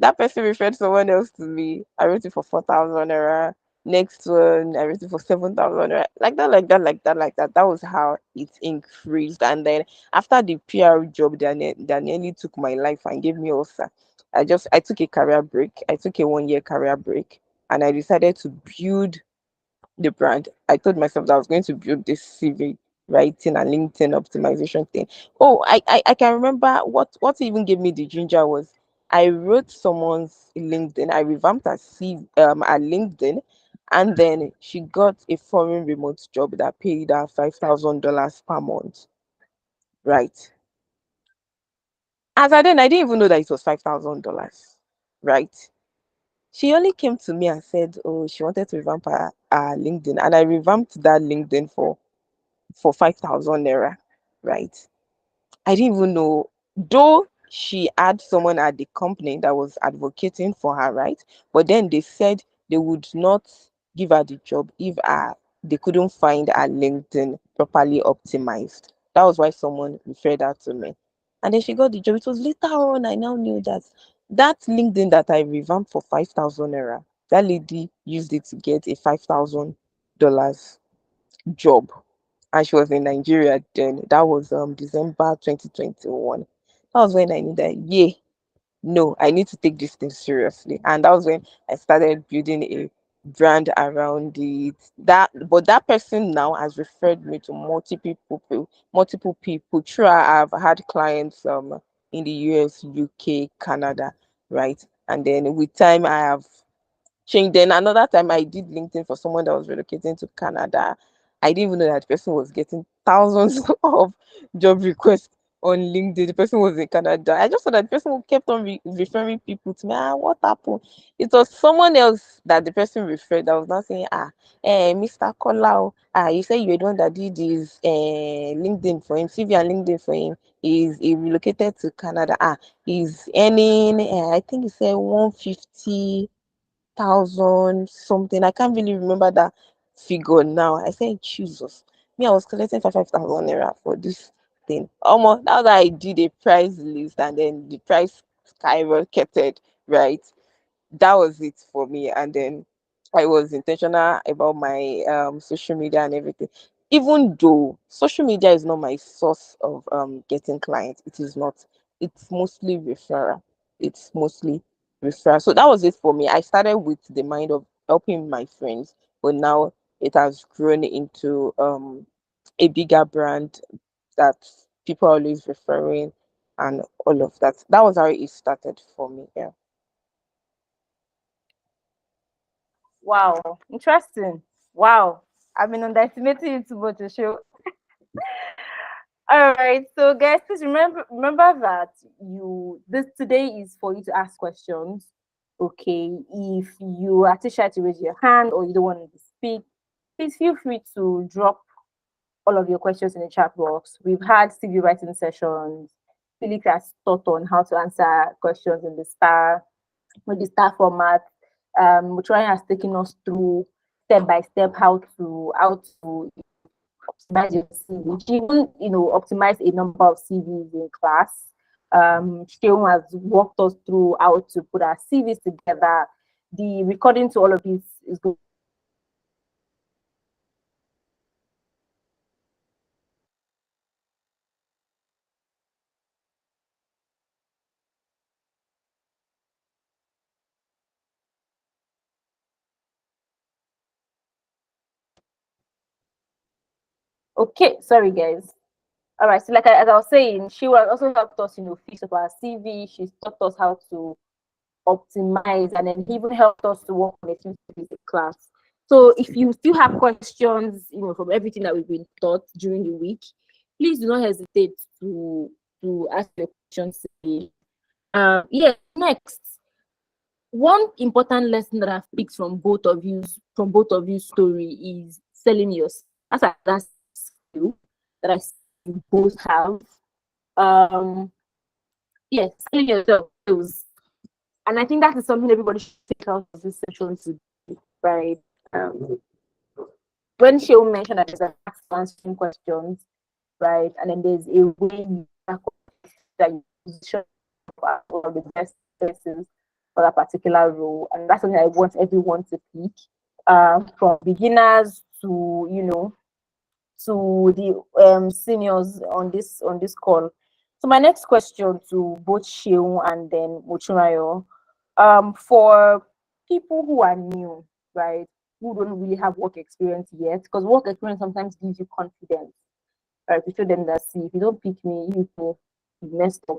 that person referred someone else to me. I wrote it for 4,000 naira. Next one, I wrote it for 7,000 naira. Like that, like that, like that, like that. That was how it increased. And then after the PR job that nearly took my life and gave me ulcer, I took a career break. I took a 1 year career break, and I decided to build the brand. I told myself that I was going to build this CV writing and LinkedIn optimization thing. Oh, I can remember what even gave me the ginger was I wrote someone's LinkedIn. I revamped her LinkedIn, and then she got a foreign remote job that paid her $5,000 per month. Right. As I then I didn't even know that it was $5,000. Right. She only came to me and said, "Oh, she wanted to revamp her LinkedIn," and I revamped that LinkedIn for 5,000 naira, right? I didn't even know, though she had someone at the company that was advocating for her, right? But then they said they would not give her the job if they couldn't find her LinkedIn properly optimized. That was why someone referred her to me. And then she got the job. It was later on I now knew that that LinkedIn that I revamped for 5,000 naira, that lady used it to get a $5,000 job, and she was in Nigeria then. That was December 2021. That was when I knew that, yeah, no, I need to take this thing seriously. And that was when I started building a brand around it. That person now has referred me to multiple people. True, I've had clients in the US, UK, Canada, right? And then with time I have change. Then another time I did LinkedIn for someone that was relocating to Canada. I didn't even know that the person was getting thousands of job requests on LinkedIn. The person was in Canada. I just saw that the person kept on referring people to me. What happened? It was someone else that the person referred that was not saying, Mr. Kolau, you said you were the one that did his LinkedIn for him, CV and LinkedIn for him. He relocated to Canada. He's earning, I think he said 150,000 something. I can't really remember that figure now. I said, Jesus, me, I was collecting 5,000 naira for this thing. Almost now that I did a price list and then the price skyrocketed, right? That was it for me. And then I was intentional about my social media and everything. Even though social media is not my source of getting clients, it is not. It's mostly referral. It's mostly referral. So that was it for me. I started with the mind of helping my friends, but now it has grown into a bigger brand that people are always referring and all of that. That was how it started for me. Yeah. Wow, interesting. Wow, I've been underestimating you too much to show. All right, so guys, please remember that you this today is for you to ask questions. Okay, if you are too shy to raise your hand or you don't want to speak, please feel free to drop all of your questions in the chat box. We've had CV writing sessions. Felix has taught on how to answer questions in the star with the star format. Mutuan has taken us through step by step how to optimize your CV. She even optimize a number of CVs in class. Sheon has walked us through how to put our CVs together. The recording to all of this is going. Okay, sorry guys. All right, so as I was saying, she was also helped us, fix up our CV. She's taught us how to optimize, and then he even helped us to work on a specific class. So if you still have questions, from everything that we've been taught during the week, please do not hesitate to ask your questions today. Yeah, next. One important lesson that I've picked from both of you story is selling yourself. That's skill that I see you both have. Yes, selling yourself skills. And I think that is something everybody should take out of this session today, right? Um, when Sheil mentioned that there's an ask answering questions, right? And then there's a way that you position one of the best places. for a particular role, and that's something I want everyone to pick, from beginners to to the seniors on this call. So my next question to both Sheung and then Mochurayo, for people who are new, right, who don't really have work experience yet, because work experience sometimes gives you confidence, right, to show them that, see, if you don't pick me, you messed up.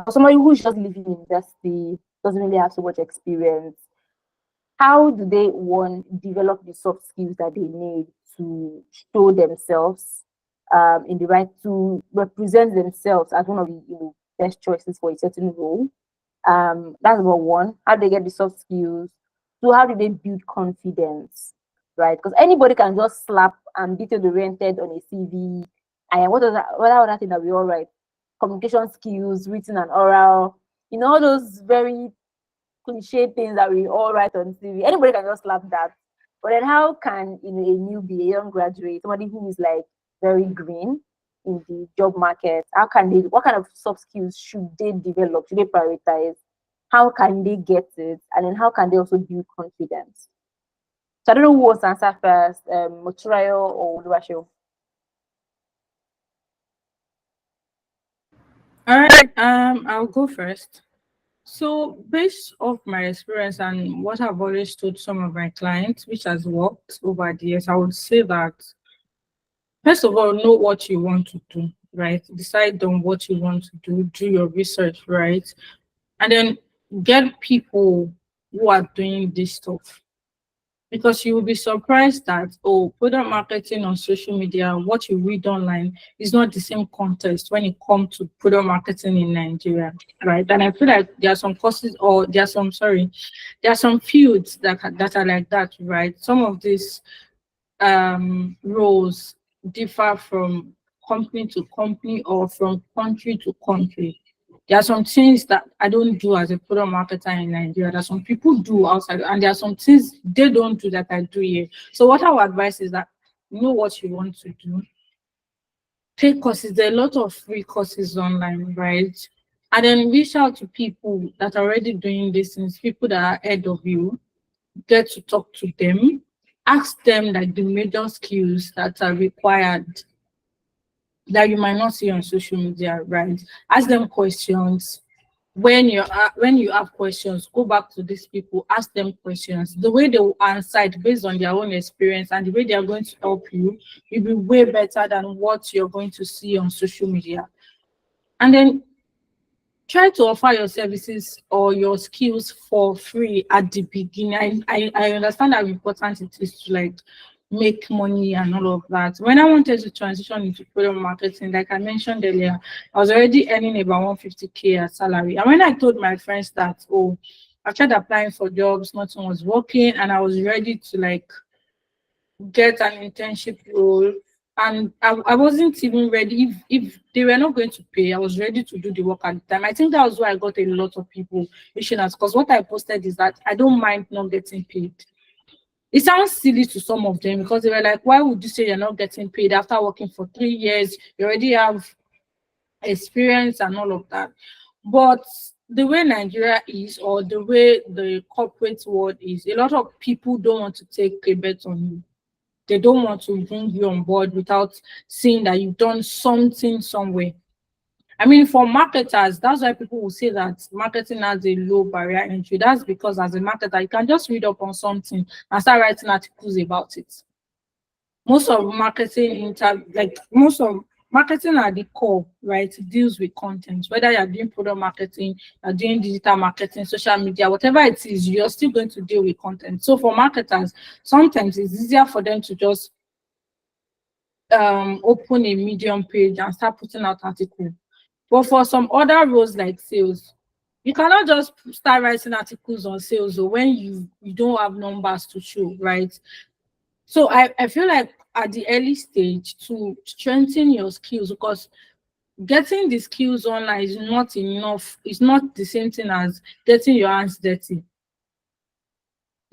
For somebody who's just leaving university, doesn't really have so much experience, how do they one develop the soft skills that they need to show themselves, in the right, to represent themselves as one of the best choices for a certain role? That's number one. How do they get the soft skills? So how do they build confidence? Right? Because anybody can just slap and detail oriented on a CV. And what other thing that we all write? Communication skills, written and oral, all those very cliche things that we all write on CV. Anybody can just slap that. But then how can a newbie, a young graduate, somebody who is like very green in the job market, how can they, what kind of soft skills should they develop? Should they prioritize? How can they get it? And then how can they also build confidence? So I don't know who wants to answer first, Mochurayo or Oluwasho. All right, I'll go first. So, based off my experience and what I've always told some of my clients, which has worked over the years, I would say that first of all, know what you want to do, right? Decide on what you want to do your research, right? And then get people who are doing this stuff. Because you will be surprised that, oh, product marketing on social media, what you read online is not the same context when it comes to product marketing in Nigeria, right? And I feel like there are some courses, or there are some fields that are like that, right? Some of these roles differ from company to company or from country to country. There are some things that I don't do as a product marketer in Nigeria that some people do outside, and there are some things they don't do that I do here. So what I would advise is that know what you want to do. Take courses. There are a lot of free courses online, right? And then reach out to people that are already doing these things, people that are ahead of you. Get to talk to them. Ask them like the major skills that are required that you might not see on social media, right? Ask them questions. When you have questions, go back to these people, ask them questions. The way they will answer it based on their own experience and the way they are going to help you will be way better than what you're going to see on social media. And then try to offer your services or your skills for free at the beginning. I understand how important it is to like make money and all of that. When I wanted to transition into product marketing, like I mentioned earlier, I was already earning about 150K as salary. And when I told my friends that, oh, I tried applying for jobs, nothing was working, and I was ready to like get an internship role, and I wasn't even ready. If they were not going to pay, I was ready to do the work at the time. I think that was why I got a lot of people reaching out, because what I posted is that I don't mind not getting paid. It sounds silly to some of them because they were like, why would you say you're not getting paid after working for 3 years? You already have experience and all of that. But the way Nigeria is, or the way the corporate world is, a lot of people don't want to take a bet on you. They don't want to bring you on board without seeing that you've done something somewhere. I mean, for marketers, that's why people will say that marketing has a low barrier entry. That's because as a marketer, you can just read up on something and start writing articles about it. Most of most of marketing at the core, right, deals with content. Whether you're doing product marketing, you're doing digital marketing, social media, whatever it is, you're still going to deal with content. So for marketers, sometimes it's easier for them to just open a Medium page and start putting out articles. But for some other roles like sales, you cannot just start writing articles on sales or when you don't have numbers to show, right? So I feel like at the early stage to strengthen your skills, because getting the skills online is not enough. It's not the same thing as getting your hands dirty.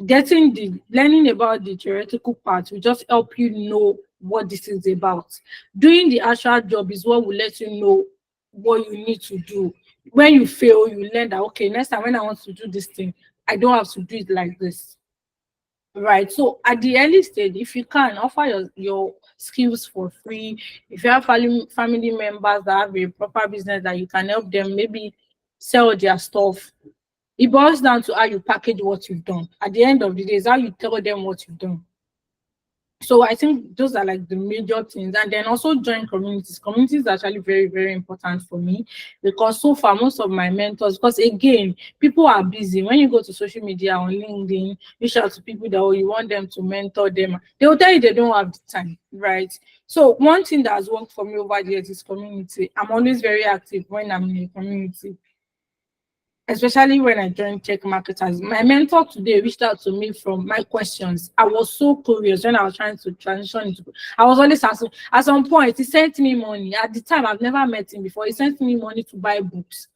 Getting the learning about the theoretical part will just help you know what this is about. Doing the actual job is what will let you know what you need to do. when you fail, you learn that okay, next time when I want to do this thing, I don't have to do it like this. Right. So at the early stage, if you can offer your skills for free, if you have family members that have a proper business that you can help them maybe sell their stuff, it boils down to how you package what you've done. At the end of the day, it's how you tell them what you've done. So I think those are like the major things. And then also join communities. Communities are actually very, very important for me because so far most of my mentors, because again, people are busy. When you go to social media on LinkedIn, reach out to people that oh, you want them to mentor them, they will tell you they don't have the time, right? So one thing that has worked for me over the years is community. I'm always very active when I'm in a community, especially when I joined tech marketers. My mentor today reached out to me from my questions. I was so curious when I was trying to transition into. I was always asking. At some point, he sent me money. At the time, I've never met him before. He sent me money to buy books.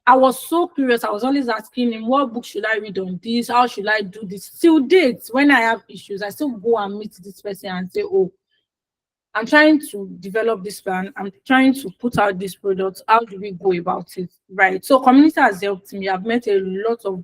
I was so curious. I was always asking him, what book should I read on this? How should I do this? Till date, when I have issues, I still go and meet this person and say, oh, I'm trying to develop this plan. I'm trying to put out this product. How do we go about it? Right. So community has helped me. I've met a lot of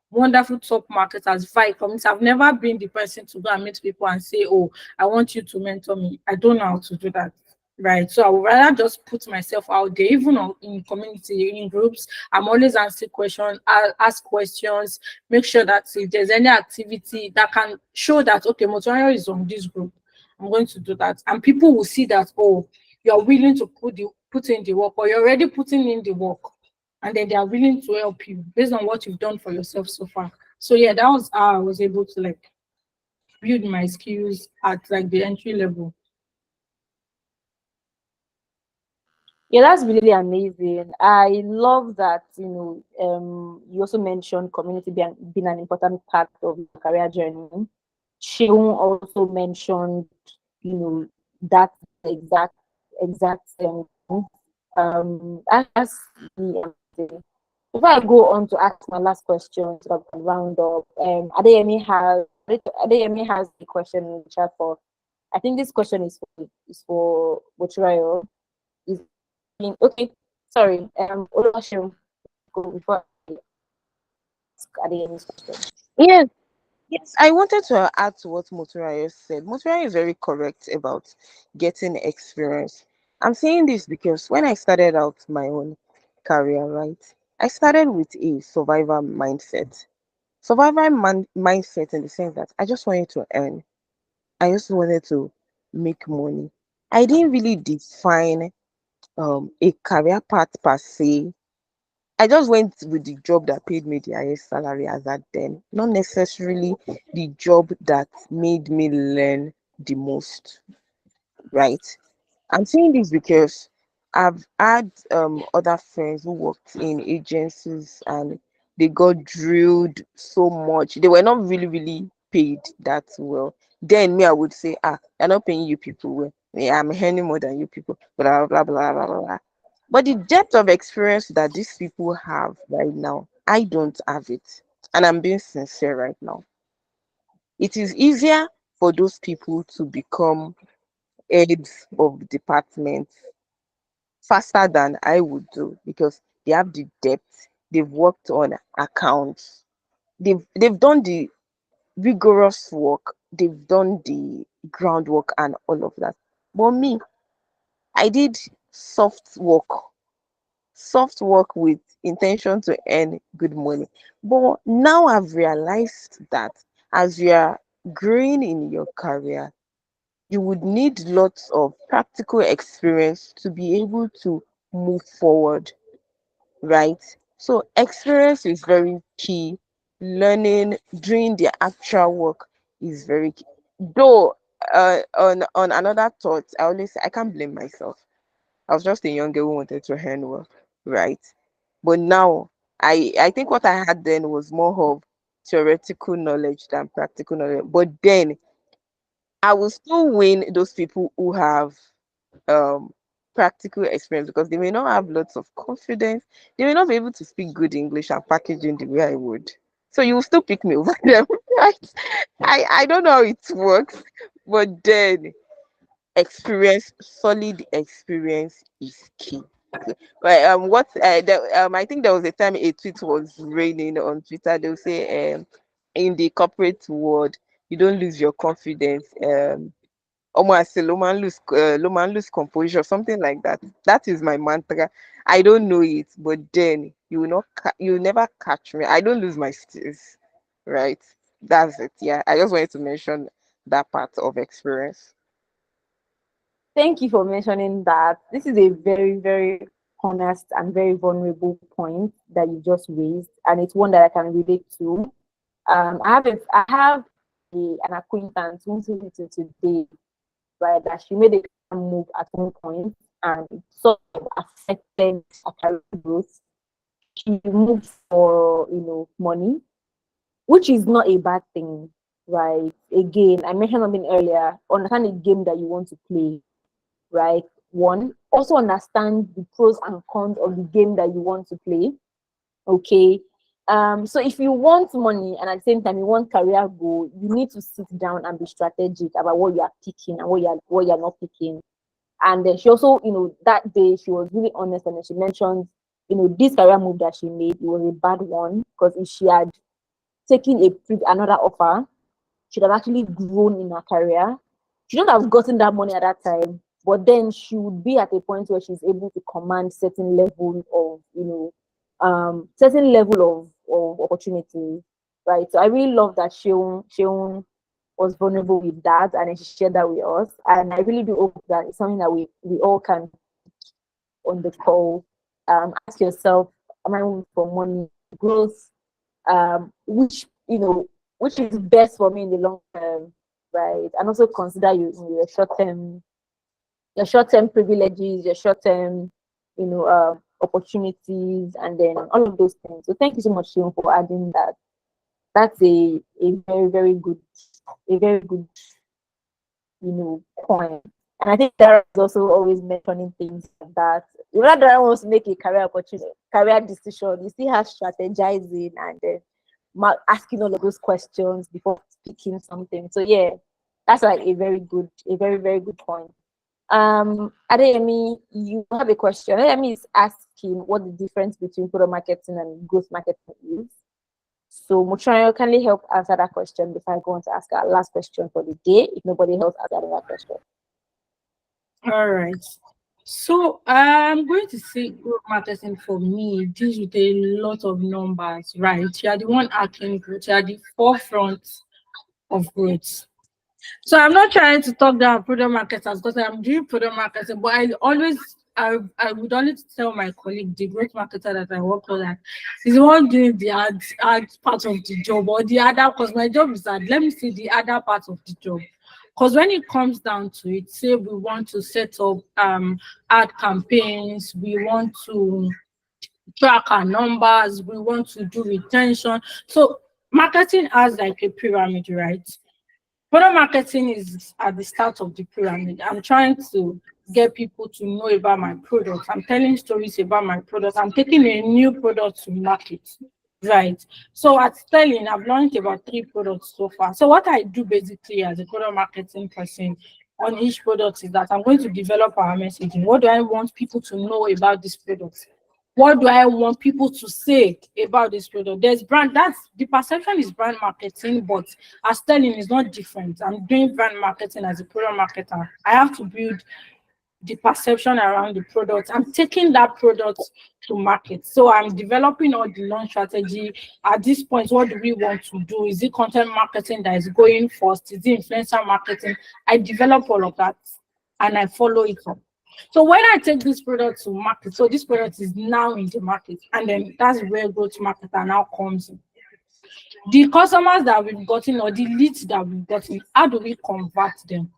wonderful top marketers via community. I've never been the person to go and meet people and say, oh, I want you to mentor me. I don't know how to do that. Right. So I would rather just put myself out there, even in community, in groups. I'm always answering questions, I'll ask questions, make sure that if there's any activity that can show that okay, Motorio is on this group, I'm going to do that. And people will see that, oh, you're willing to put in the work, or you're already putting in the work. And then they are willing to help you based on what you've done for yourself so far. So yeah, that was how I was able to like build my skills at like the entry level. Yeah, that's really amazing. I love that, you also mentioned community being an important part of your career journey. Sheung also mentioned, that exact that's really amazing. Before I go on to ask my last question so I can round up, Adeyemi has a question in the chat for. I think this question is for Bochurayo. Is asking, okay, sorry, Oluwaseun, go before I ask Adeyemi's question. Yes, yes. I wanted to add to what Motorayo said. Motorayo is very correct about getting experience. I'm saying this because when I started out my own career, right, I started with a survivor mindset. Mindset in the sense that I just wanted to earn. I just wanted to make money. I didn't really define a career path per se. I just went with the job that paid me the highest salary as at then, not necessarily the job that made me learn the most, right? I'm saying this because I've had other friends who worked in agencies and they got drilled so much. They were not really, really paid that well. Then me, I would say, they're not paying you people well. Yeah, I'm earning more than you people. Blah blah blah blah blah blah. But the depth of experience that these people have right now, I don't have it. And I'm being sincere right now. It is easier for those people to become heads of departments faster than I would do because they have the depth, they've worked on accounts, they've done the rigorous work, they've done the groundwork and all of that. But me, I did soft work, soft work with intention to earn good money. But now I've realized that as you are growing in your career, you would need lots of practical experience to be able to move forward, right? So experience is very key. Learning, doing the actual work is very key. Though on another thought, I always say I can't blame myself. I was just a young girl who wanted to earn well, right? But now I think what I had then was more of theoretical knowledge than practical knowledge. But then I will still win those people who have um practical experience because they may not have lots of confidence. They may not be able to speak good English and packaging the way I would. So you will still pick me over them, right? I don't know how it works, but then experience, solid experience is key. Right. I think there was a time a tweet was raining on Twitter. They'll say, in the corporate world, you don't lose your confidence. Almost lose composure, something like that. That is my mantra. I don't know it, but then you will not, you will never catch me. I don't lose my skills, right? That's it. Yeah, I just wanted to mention that part of experience. Thank you for mentioning that. This is a very, very honest and very vulnerable point that you just raised, and it's one that I can relate to. I have an acquaintance who's into today, right? That she made a move at one point and it sort of affected her career growth. She moved for money, which is not a bad thing, right? Again, I mentioned something earlier. Understand the game that you want to play, right? One, also understand the pros and cons of the game that you want to play. Okay. So if you want money and at the same time you want career goal, you need to sit down and be strategic about what you are picking and what you're not picking. And then she also, that day she was really honest and then she mentioned, this career move that she made, it was a bad one because if she had taken another offer, should have actually grown in her career. She don't have gotten that money at that time, but then she would be at a point where she's able to command certain level of opportunity, right? So I really love that Sheon was vulnerable with that and then she shared that with us. And I really do hope that it's something that we all can on the call. Ask yourself, am I moving for money, growth, which is best for me in the long term, right? And also consider your short term privileges, your short term, opportunities, and then all of those things. So thank you so much, Shion, for adding that. That's a very very good point. And I think Dara is also always mentioning things like that. Even though Dara wants to make a career decision, you see her strategizing and then asking all of those questions before picking something. So yeah, that's like a very, very good point. Adeyemi, you have a question. Adeyemi is asking what the difference between product marketing and growth marketing is. So Mutrayo, can you help answer that question before I go on to ask our last question for the day? If nobody else has another question. All right. So I'm going to say growth marketing for me deals with a lot of numbers, right? You are the one acting growth, you are the forefront of growth. So I'm not trying to talk down product marketers because I'm doing product marketing, but I would always tell my colleague, the great marketer that I work with, that is the one doing the ad part of the job or the other, because my job is that let me see the other part of the job. Because when it comes down to it, say we want to set up ad campaigns, we want to track our numbers, we want to do retention. So marketing has like a pyramid, right? Product marketing is at the start of the pyramid. I'm trying to get people to know about my product. I'm telling stories about my product. I'm taking a new product to market. Right. So at Sterling, I've launched about 3 products so far. So what I do basically as a product marketing person on each product is that I'm going to develop our messaging. What do I want people to know about this product? What do I want people to say about this product? There's brand, that's the perception is brand marketing, but as Sterling is not different. I'm doing brand marketing as a product marketer. I have to build the perception around the product. I'm taking that product to market. So I'm developing all the launch strategy. At this point, what do we want to do? Is it content marketing that is going first? Is it influencer marketing? I develop all of that and I follow it up. So when I take this product to market, so this product is now in the market, and then that's where growth marketer now comes in. The customers that we've gotten or the leads that we've gotten, how do we convert them?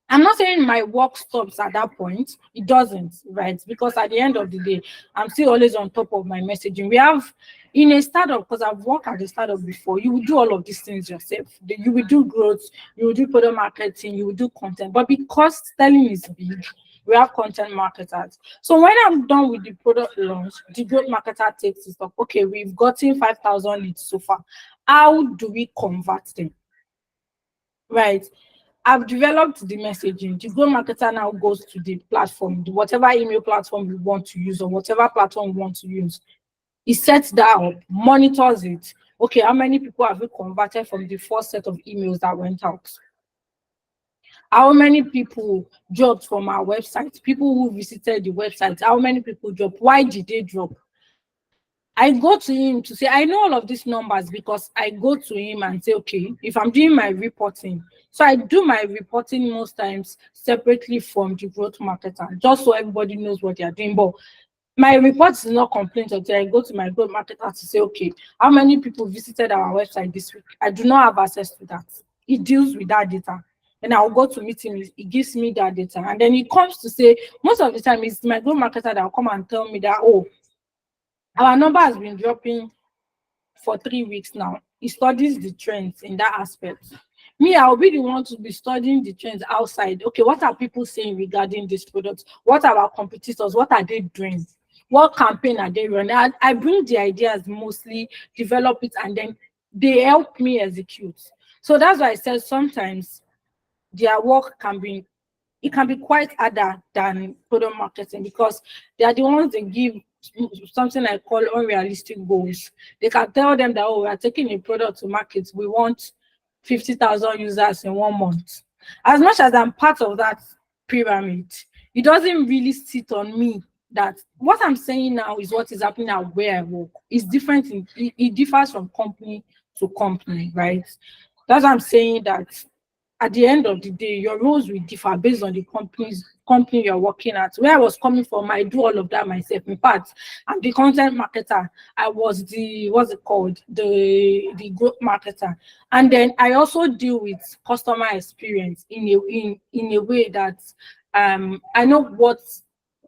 I'm not saying my work stops at that point. It doesn't, right? Because at the end of the day, I'm still always on top of my messaging. We have in a startup, because I've worked at a startup before, you will do all of these things yourself. You will do growth, you will do product marketing, you will do content. But because selling is big, we have content marketers. So when I'm done with the product launch, the growth marketer takes it up. Okay, we've gotten 5,000 leads so far. How do we convert them? Right. I've developed the messaging. The Go marketer now goes to the platform, whatever email platform you want to use or whatever platform you want to use. He sets that up, monitors it. Okay, how many people have you converted from the first set of emails that went out? How many people dropped from our website? People who visited the website, how many people dropped? Why did they drop? I go to him to say, I know all of these numbers because I go to him and say, okay, if I'm doing my reporting, so I do my reporting most times separately from the growth marketer, just so everybody knows what they are doing. But my report is not complete until I go to my growth marketer to say, okay, how many people visited our website this week? I do not have access to that. He deals with that data. And I'll go to meet him, he gives me that data. And then he comes to say, most of the time, it's my growth marketer that will come and tell me that, oh, our number has been dropping for 3 weeks now. He studies the trends in that aspect. Me, I'll be the one to be studying the trends outside. Okay, what are people saying regarding this product? What are our competitors? What are they doing? What campaign are they running? I bring the ideas mostly, develop it, and then they help me execute. So that's why I said sometimes their work can be, it can be quite harder than product marketing because they are the ones that give something I call unrealistic goals. They can tell them that, oh, we are taking a product to market, we want 50,000 users in 1 month. As much as I'm part of that pyramid, it doesn't really sit on me that what I'm saying now is what is happening at where I work. It's different, it differs from company to company, right? That's why I'm saying that at the end of the day, your roles will differ based on the company you're working at. Where I was coming from, I do all of that myself. In fact, I'm the content marketer. I was the what's it called? The growth marketer. And then I also deal with customer experience in a way that I know what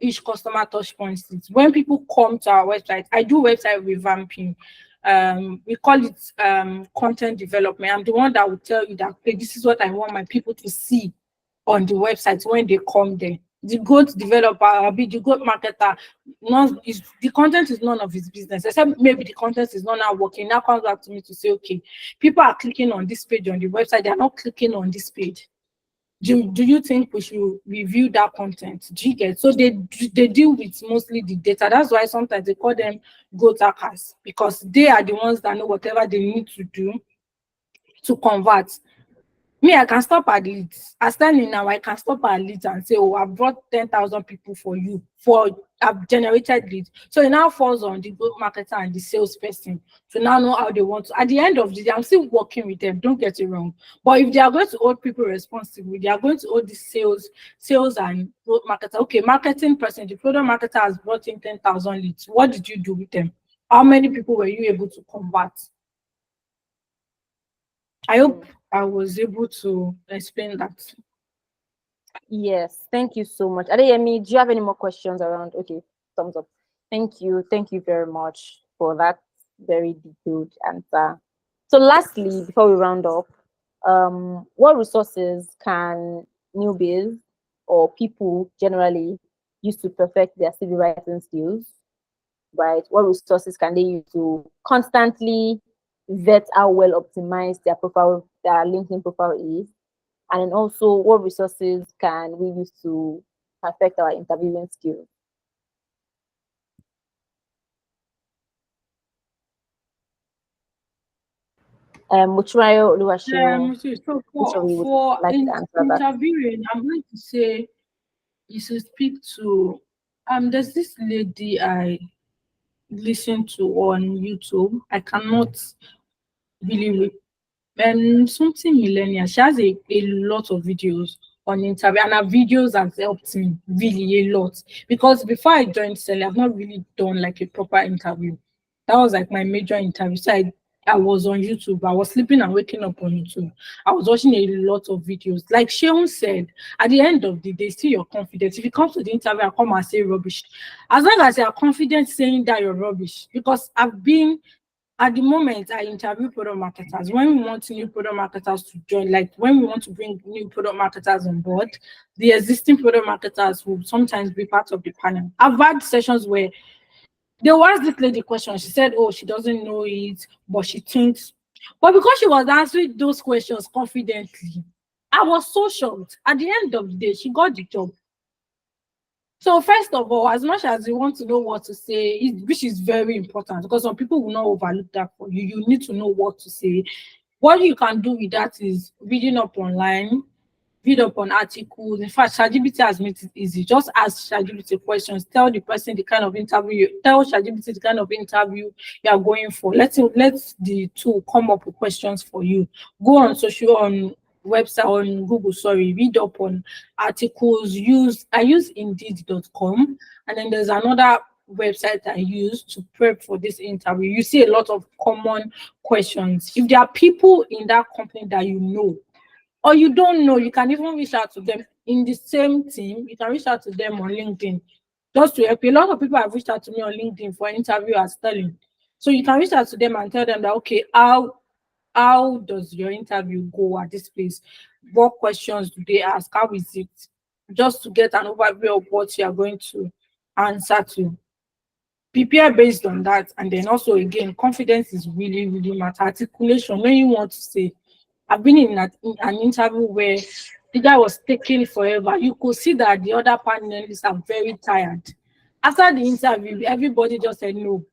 each customer touch points is. When people come to our website, I do website revamping. We call it content development. I'm the one that will tell you that, hey, this is what I want my people to see on the website when they come there. The growth developer, I'll be the growth marketer. None is the content is none of his business, except maybe the content is not now working. Now comes back to me to say, okay, people are clicking on this page on the website, they are not clicking on this page. Do you think we should review that content? Do you get? So they deal with mostly the data. That's why sometimes they call them growth hackers because they are the ones that know whatever they need to do to convert. Me, I can stop at leads. As standing now, I can stop at leads and say, oh, I've brought 10,000 people for you. I've generated leads. So it now falls on the growth marketer and the salesperson to now know how they want to. At the end of the day, I'm still working with them. Don't get it wrong. But if they are going to hold people responsible, they are going to hold the sales and growth marketer. Okay, marketing person, the product marketer has brought in 10,000 leads. What did you do with them? How many people were you able to convert? I hope I was able to explain that. Yes, thank you so much. Adeyemi, do you have any more questions around? Okay, thumbs up. Thank you. Thank you very much for that very detailed answer. So lastly, before we round up, what resources can newbies or people generally use to perfect their CV writing skills? Right? What resources can they use to constantly vet how well optimized their profile, their LinkedIn profile is? And then also, what resources can we use to perfect our interviewing skills? Muchurayo Oluwaseun, So which of you would for like to answer that? interviewing, I'm going to say you should speak to there's this lady I listen to on YouTube. I cannot really something millennial. She has a lot of videos on interview, and her videos have helped me really a lot. Because before I joined Sally, I've not really done like a proper interview. That was like my major interview. So I was on YouTube. I was sleeping and waking up on YouTube. I was watching a lot of videos. Like Sheon said, at the end of the day, still your confidence. If you come to the interview and come and say rubbish, as long as you are confident saying that you're rubbish, because I've been at the moment, I interview product marketers. When we want new product marketers to join, like when we want to bring new product marketers on board, the existing product marketers will sometimes be part of the panel. I've had sessions where they will ask this lady question. She said, oh, she doesn't know it, but she thinks. But because she was answering those questions confidently, I was so shocked. At the end of the day, she got the job. So first of all, as much as you want to know what to say, which is very important, because some people will not overlook that for you. You need to know what to say. What you can do with that is reading up online, read up on articles. In fact, ChatGPT has made it easy. Just ask ChatGPT questions. Tell the person the kind of interview. Tell ChatGPT the kind of interview you are going for. Let the tool come up with questions for you. Go on website on Google. Sorry, read up on articles. I use Indeed.com, and then there's another website I use to prep for this interview. You see a lot of common questions. If there are people in that company that you know, or you don't know, you can even reach out to them in the same team. You can reach out to them on LinkedIn just to help you. A lot of people have reached out to me on LinkedIn for interview as Sterling. So you can reach out to them and tell them that, okay, how does your interview go at this place? What questions do they ask? How is it? Just to get an overview of what you are going to answer to. Prepare based on that. And then also, again, confidence is really, really matter. Articulation, when you want to say, I've been in an interview where the guy was taking forever. You could see that the other panelists are very tired. After the interview, everybody just said no.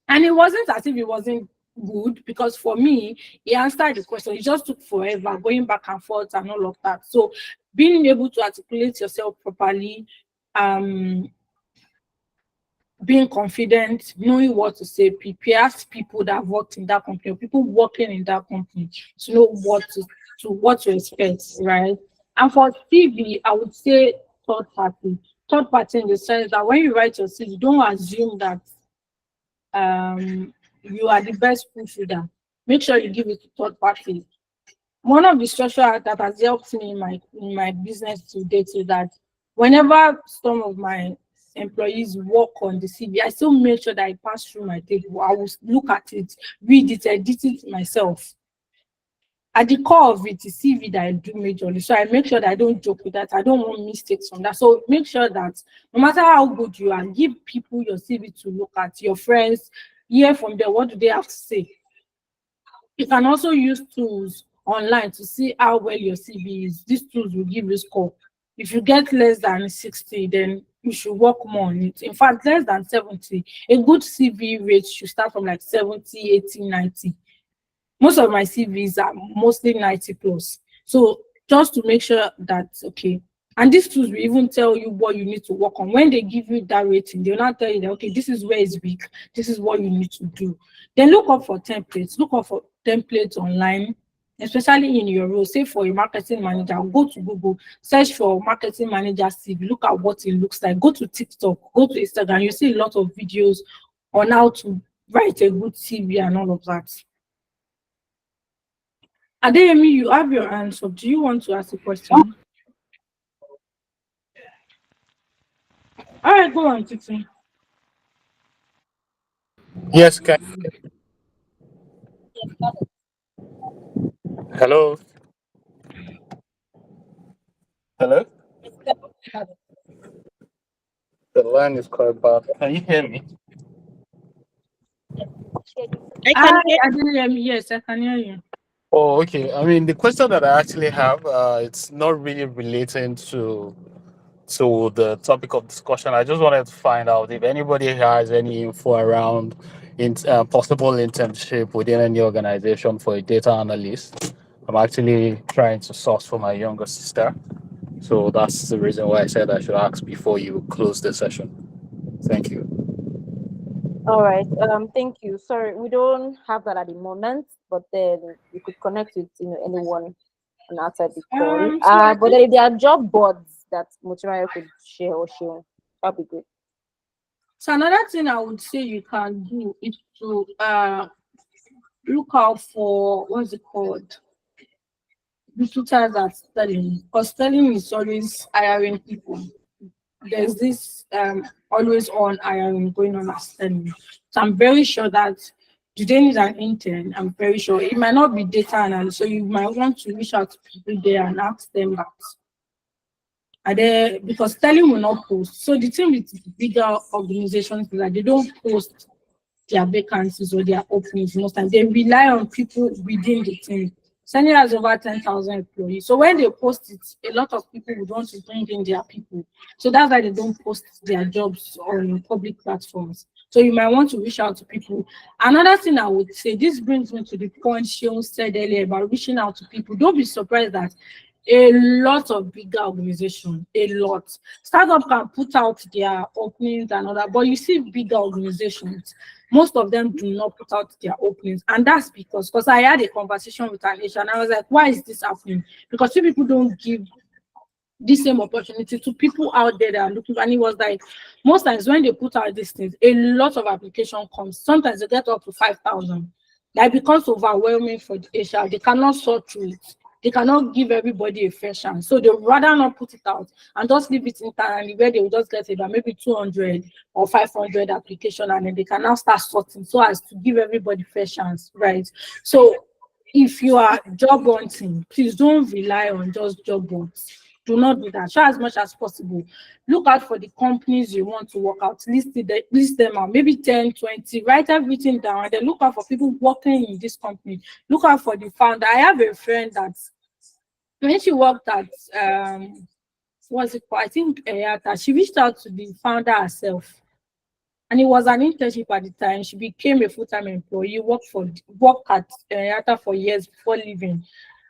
And it wasn't as if it wasn't good, because for me, he answered the question. It just took forever, going back and forth and all of that. So being able to articulate yourself properly, being confident, knowing what to say, prepare people that worked in that company, or people working in that company, to know what to expect, right? And for CV, I would say third party. Third party in the sense that when you write your CV, don't assume that you are the best proofreader. Make sure you give it to third party. One of the structure that has helped me in my business to date is that whenever some of my employees work on the CV, I still make sure that I pass through my table. I will look at it, read it, edit it myself. At the core of it is CV that I do majorly. So I make sure that I don't joke with that. I don't want mistakes from that. So make sure that no matter how good you are, give people your CV to look at, your friends, hear from them. What do they have to say? You can also use tools online to see how well your CV is. These tools will give you score. If you get less than 60, then you should work more on it. In fact, less than 70. A good CV rate should start from like 70, 80, 90. Most of my CVs are mostly 90 plus. So just to make sure that, okay, and these tools will even tell you what you need to work on. When they give you that rating, they'll not tell you that, okay, this is where it's weak, this is what you need to do. Then look up for templates. Look up for templates online, especially in your role. Say for a marketing manager, go to Google, search for marketing manager CV, look at what it looks like. Go to TikTok, go to Instagram. You see a lot of videos on how to write a good CV and all of that. Adeyemi, you have your answer. Do you want to ask a question? All right, go on, Titi. Yes, hello. Hello. The line is quite bad. Can you hear me? I Hi, can hear. Adeyemi. Yes, I can hear you. Oh, okay. I mean, the question that I actually have, it's not really relating to the topic of discussion. I just wanted to find out if anybody has any info around possible internship within any organization for a data analyst. I'm actually trying to source for my younger sister, so that's the reason why I said I should ask before you close the session. Thank you. All right. Thank you. Sorry, we don't have that at the moment, but then you could connect with anyone and outside the call. So I But then if there are job boards that Motimayo could share or show, that'd be good. So another thing I would say you can do is to look out for, what's it called, recruiters at Sterling, because Sterling is always hiring people. There's this always on hiring going on at Sterling. So I'm very sure that do they need an intern? I'm very sure it might not be data analyst, so you might want to reach out to people there and ask them that. Are there, because Sterling will not post. So the thing with bigger organizations is that they don't post their vacancies or their openings most times. They rely on people within the team. Senior has over 10,000 employees. So when they post it, a lot of people would want to bring in their people. So that's why they don't post their jobs on public platforms. So you might want to reach out to people. Another thing I would say, this brings me to the point Shion said earlier about reaching out to people. Don't be surprised that a lot of bigger organizations, a lot. Startup can put out their openings and all that, but you see bigger organizations, most of them do not put out their openings. And that's because I had a conversation with an HR and I was like, why is this happening? Because few people don't give the same opportunity to people out there that are looking. And it was like most times when they put out these things, a lot of application comes. Sometimes they get up to 5,000. That becomes overwhelming for the HR. They cannot sort through it. They cannot give everybody a fair chance. So they rather not put it out and just leave it internally where they will just get about maybe 200 or 500 application, and then they can now start sorting so as to give everybody fair chance, right? So if you are job hunting, please don't rely on just job boards. Do not do that. Try as much as possible. Look out for the companies you want to work out. List them out. Maybe 10, 20. Write everything down. And then look out for people working in this company. Look out for the founder. I have a friend that when she worked at what's it called? I think Ayata, she reached out to the founder herself. And it was an internship at the time. She became a full-time employee, worked at Ayata for years before leaving.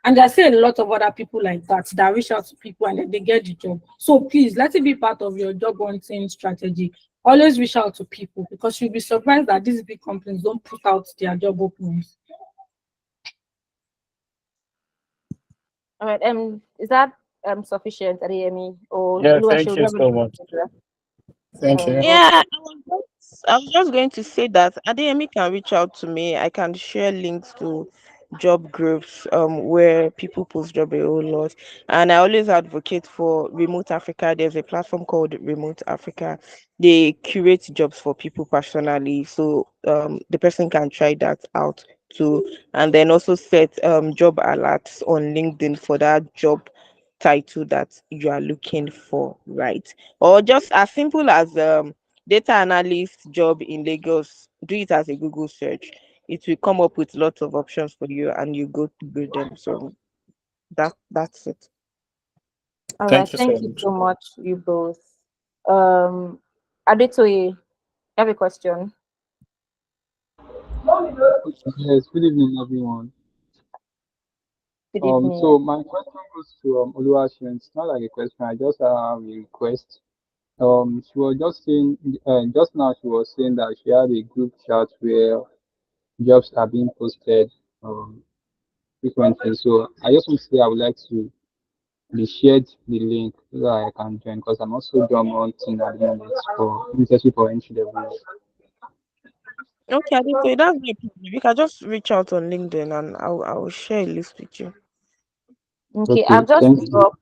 And I see a lot of other people like that reach out to people and then they get the job. So please let it be part of your job hunting strategy. Always reach out to people because you'll be surprised that these big companies don't put out their job openings. All right. Is that sufficient, Adeyemi? Or Yeah, Oluwaseun, thank do you you have so anything much. to add? Thank you. Okay. Yeah, I was just going to say that Adeyemi can reach out to me. I can share links to job groups where people post job a whole lot. And I always advocate for Remote Africa. There's a platform called Remote Africa. They curate jobs for people personally. So the person can try that out too. And then also set job alerts on LinkedIn for that job title that you are looking for, right? Or just as simple as data analyst job in Lagos, do it as a Google search. It will come up with lots of options for you and you go through them. So that's it. All right. Thank you so Thank you much. so much, you both. Um, Adetoye, you have a question? Yes, good evening, everyone. Good evening. So my question goes to Oluwaseun. It's not like a question. I just have a request. She was just saying, just now she was saying that she had a group chat where jobs are being posted frequently. So I just want to say I would like to be shared the link so that I can join because I'm also job hunting at the moment for internship or entry level. Okay, Adito, that's no problem. You can just reach out on LinkedIn and I'll share a list with you. Okay, Okay, I've just thank you. dropped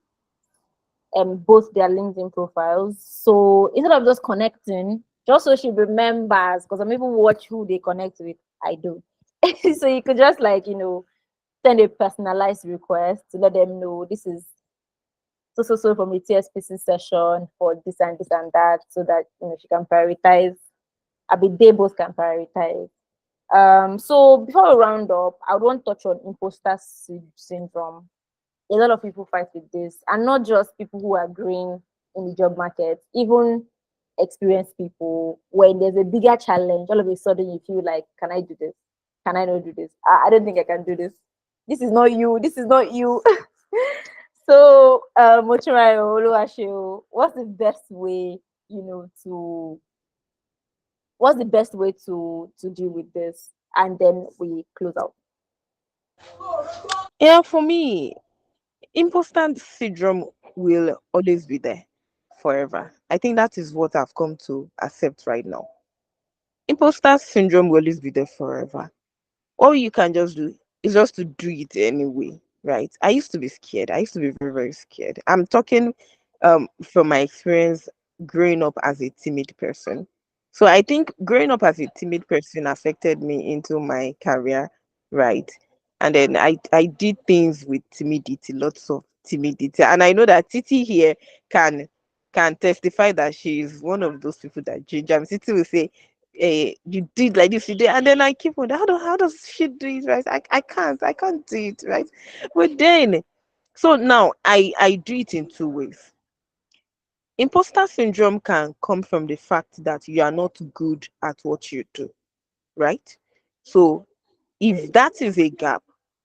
both their LinkedIn profiles. So instead of just connecting, just so she remembers, because some people watch who they connect with. I do. So you could just send a personalized request to let them know this is so from the TSPC session for this and this and that, so that she can prioritize. I mean, they both can prioritize. So before we round up, I would want to touch on syndrome. A lot of people fight with this, and not just people who are green in the job market, even experienced people. When there's a bigger challenge, all of a sudden you feel like, can I do this? Can I not do this? I don't think I can do this. This is not you. This is not you. So, Mochirayo, Oluwaseun, what's the best way to deal with this? And then we close out. Yeah, for me, imposter syndrome will always be there forever. I think that is what I've come to accept right now. Imposter syndrome will always be there forever. All you can just do is just to do it anyway, right? I used to be scared. I used to be very, very scared. I'm talking from my experience growing up as a timid person. So I think growing up as a timid person affected me into my career, right? And then I did things with timidity, lots of timidity. And I know that Titi here can can testify that she is one of those people that ginger. Titi will say you did like this, you did, and then I keep on, how does she do it, right? I can't do it, right? But then, so now I do it in two ways. Imposter syndrome can come from the fact that you are not good at what you do, right? So if that is a gap,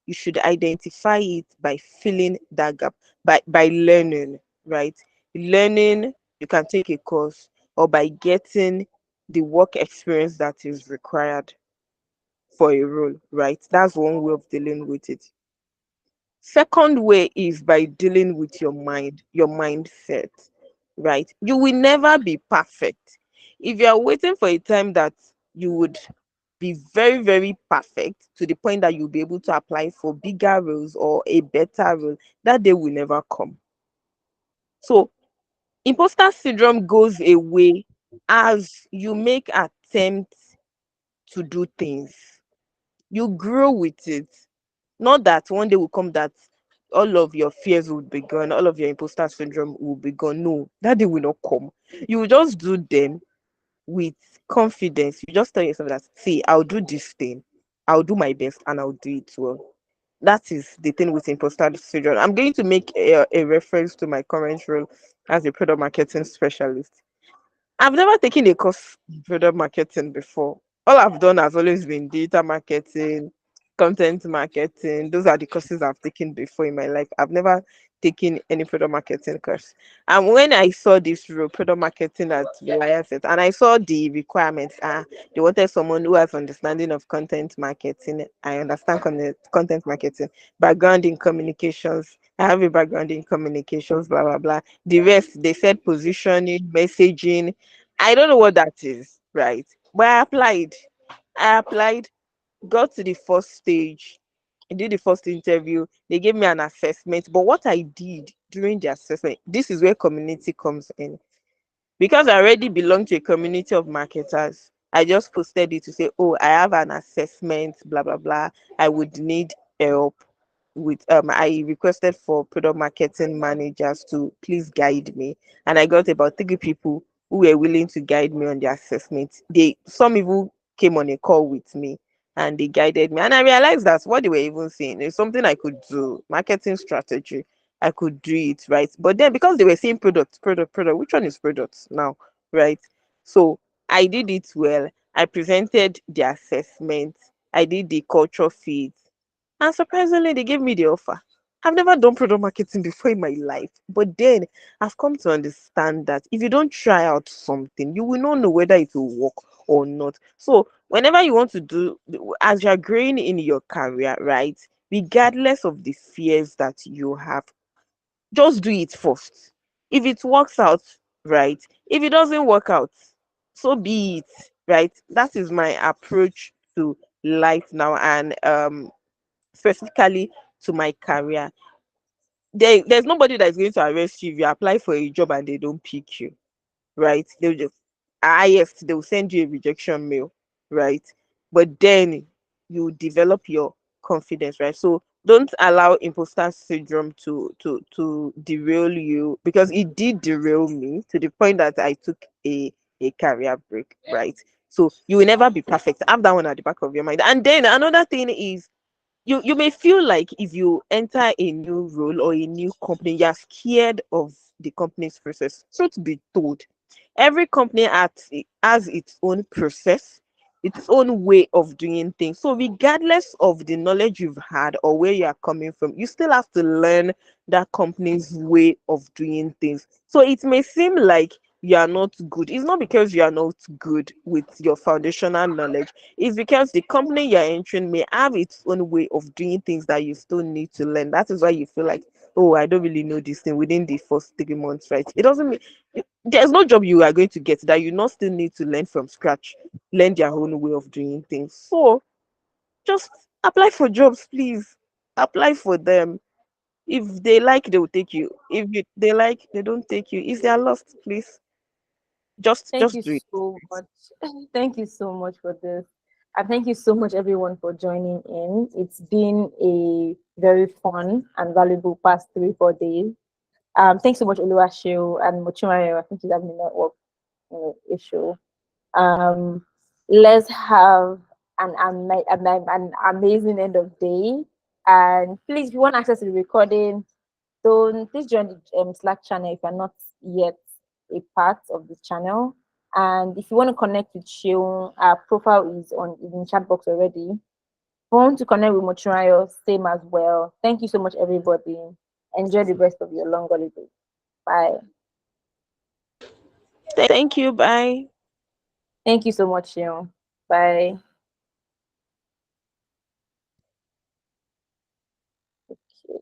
you should identify it by filling that gap, by learning, right? Learning, you can take a course, or by getting the work experience that is required for a role, right? That's one way of dealing with it. Second way is by dealing with your mind, your mindset, right? You will never be perfect. If you are waiting for a time that you would be very, very perfect to the point that you'll be able to apply for bigger roles or a better role, that day will never come. So, imposter syndrome goes away as you make attempts to do things. You grow with it. Not that one day will come that all of your fears will be gone, all of your imposter syndrome will be gone. No, that day will not come. You will just do them with confidence. You just tell yourself that, see, I'll do this thing, I'll do my best, and I'll do it well. That is the thing with imposter syndrome. I'm going to make a reference to my current role as a product marketing specialist. I've never taken a course in product marketing before. All I've done has always been data marketing, content marketing. Those are the courses I've taken before in my life. I've never taken any product marketing course. And when I saw this role, product marketing at Reliance, and I saw the requirements, they wanted someone who has understanding of content marketing. I understand content marketing, background in communications. I have a background in communications, blah blah blah. The rest, they said positioning, messaging. I don't know what that is, right? But I applied. I applied, got to the first stage, I did the first interview. They gave me an assessment. But what I did during the assessment, this is where community comes in. Because I already belong to a community of marketers, I just posted it to say, oh, I have an assessment, blah, blah, blah. I would need help with I requested for product marketing managers to please guide me. And I got about three people who were willing to guide me on the assessment. They some even came on a call with me and they guided me. And I realized that what they were even saying is something I could do, marketing strategy. I could do it, right? But then because they were saying product, which one is product now, right? So I did it well. I presented the assessment. I did the culture fit. And surprisingly, they gave me the offer. I've never done product marketing before in my life. But then I've come to understand that if you don't try out something, you will not know whether it will work or not. So whenever you want to do, as you're growing in your career, right? Regardless of the fears that you have, just do it first. If it works out, right? If it doesn't work out, so be it, right? That is my approach to life now, and specifically to my career. There's nobody that's going to arrest you if you apply for a job and they don't pick you, right? They'll just yes, they'll send you a rejection mail, right? But then you develop your confidence, right? So don't allow imposter syndrome to derail you, because it did derail me to the point that I took a career break, right? So you will never be perfect. Have that one at the back of your mind. And then another thing is, you may feel like if you enter a new role or a new company, you're scared of the company's process. Truth be told, every company has its own process, its own way of doing things. So regardless of the knowledge you've had or where you are coming from, you still have to learn that company's way of doing things. So it may seem like you are not good. It's not because you are not good with your foundational knowledge. It's because the company you're entering may have its own way of doing things that you still need to learn. That is why you feel like, oh, I don't really know this thing within the first 3 months, right? It doesn't mean there's no job you are going to get that you not still need to learn from scratch, learn their own way of doing things. So just apply for jobs, please. Apply for them. If they like, they will take you. If they like, they don't take you. If they are lost, please Thank just you do it. so much. Thank you so much for this. And thank you so much, everyone, for joining in. It's been a very fun and valuable past 3, 4 days. Thanks so much, Oluwashio and Mochimayo. I think she's having a network issue. Um, Let's have an amazing end of day. And please, if you want access to the recording, don't please join the Slack channel if you're not yet a part of the channel. And if you want to connect with Shion, our profile is on in the chat box already. If you want to connect with Mochurayo, same as well. Thank you so much, everybody. Enjoy the rest of your long holiday. Bye. Thank you. Bye. Thank you so much, Shion. Bye. Okay.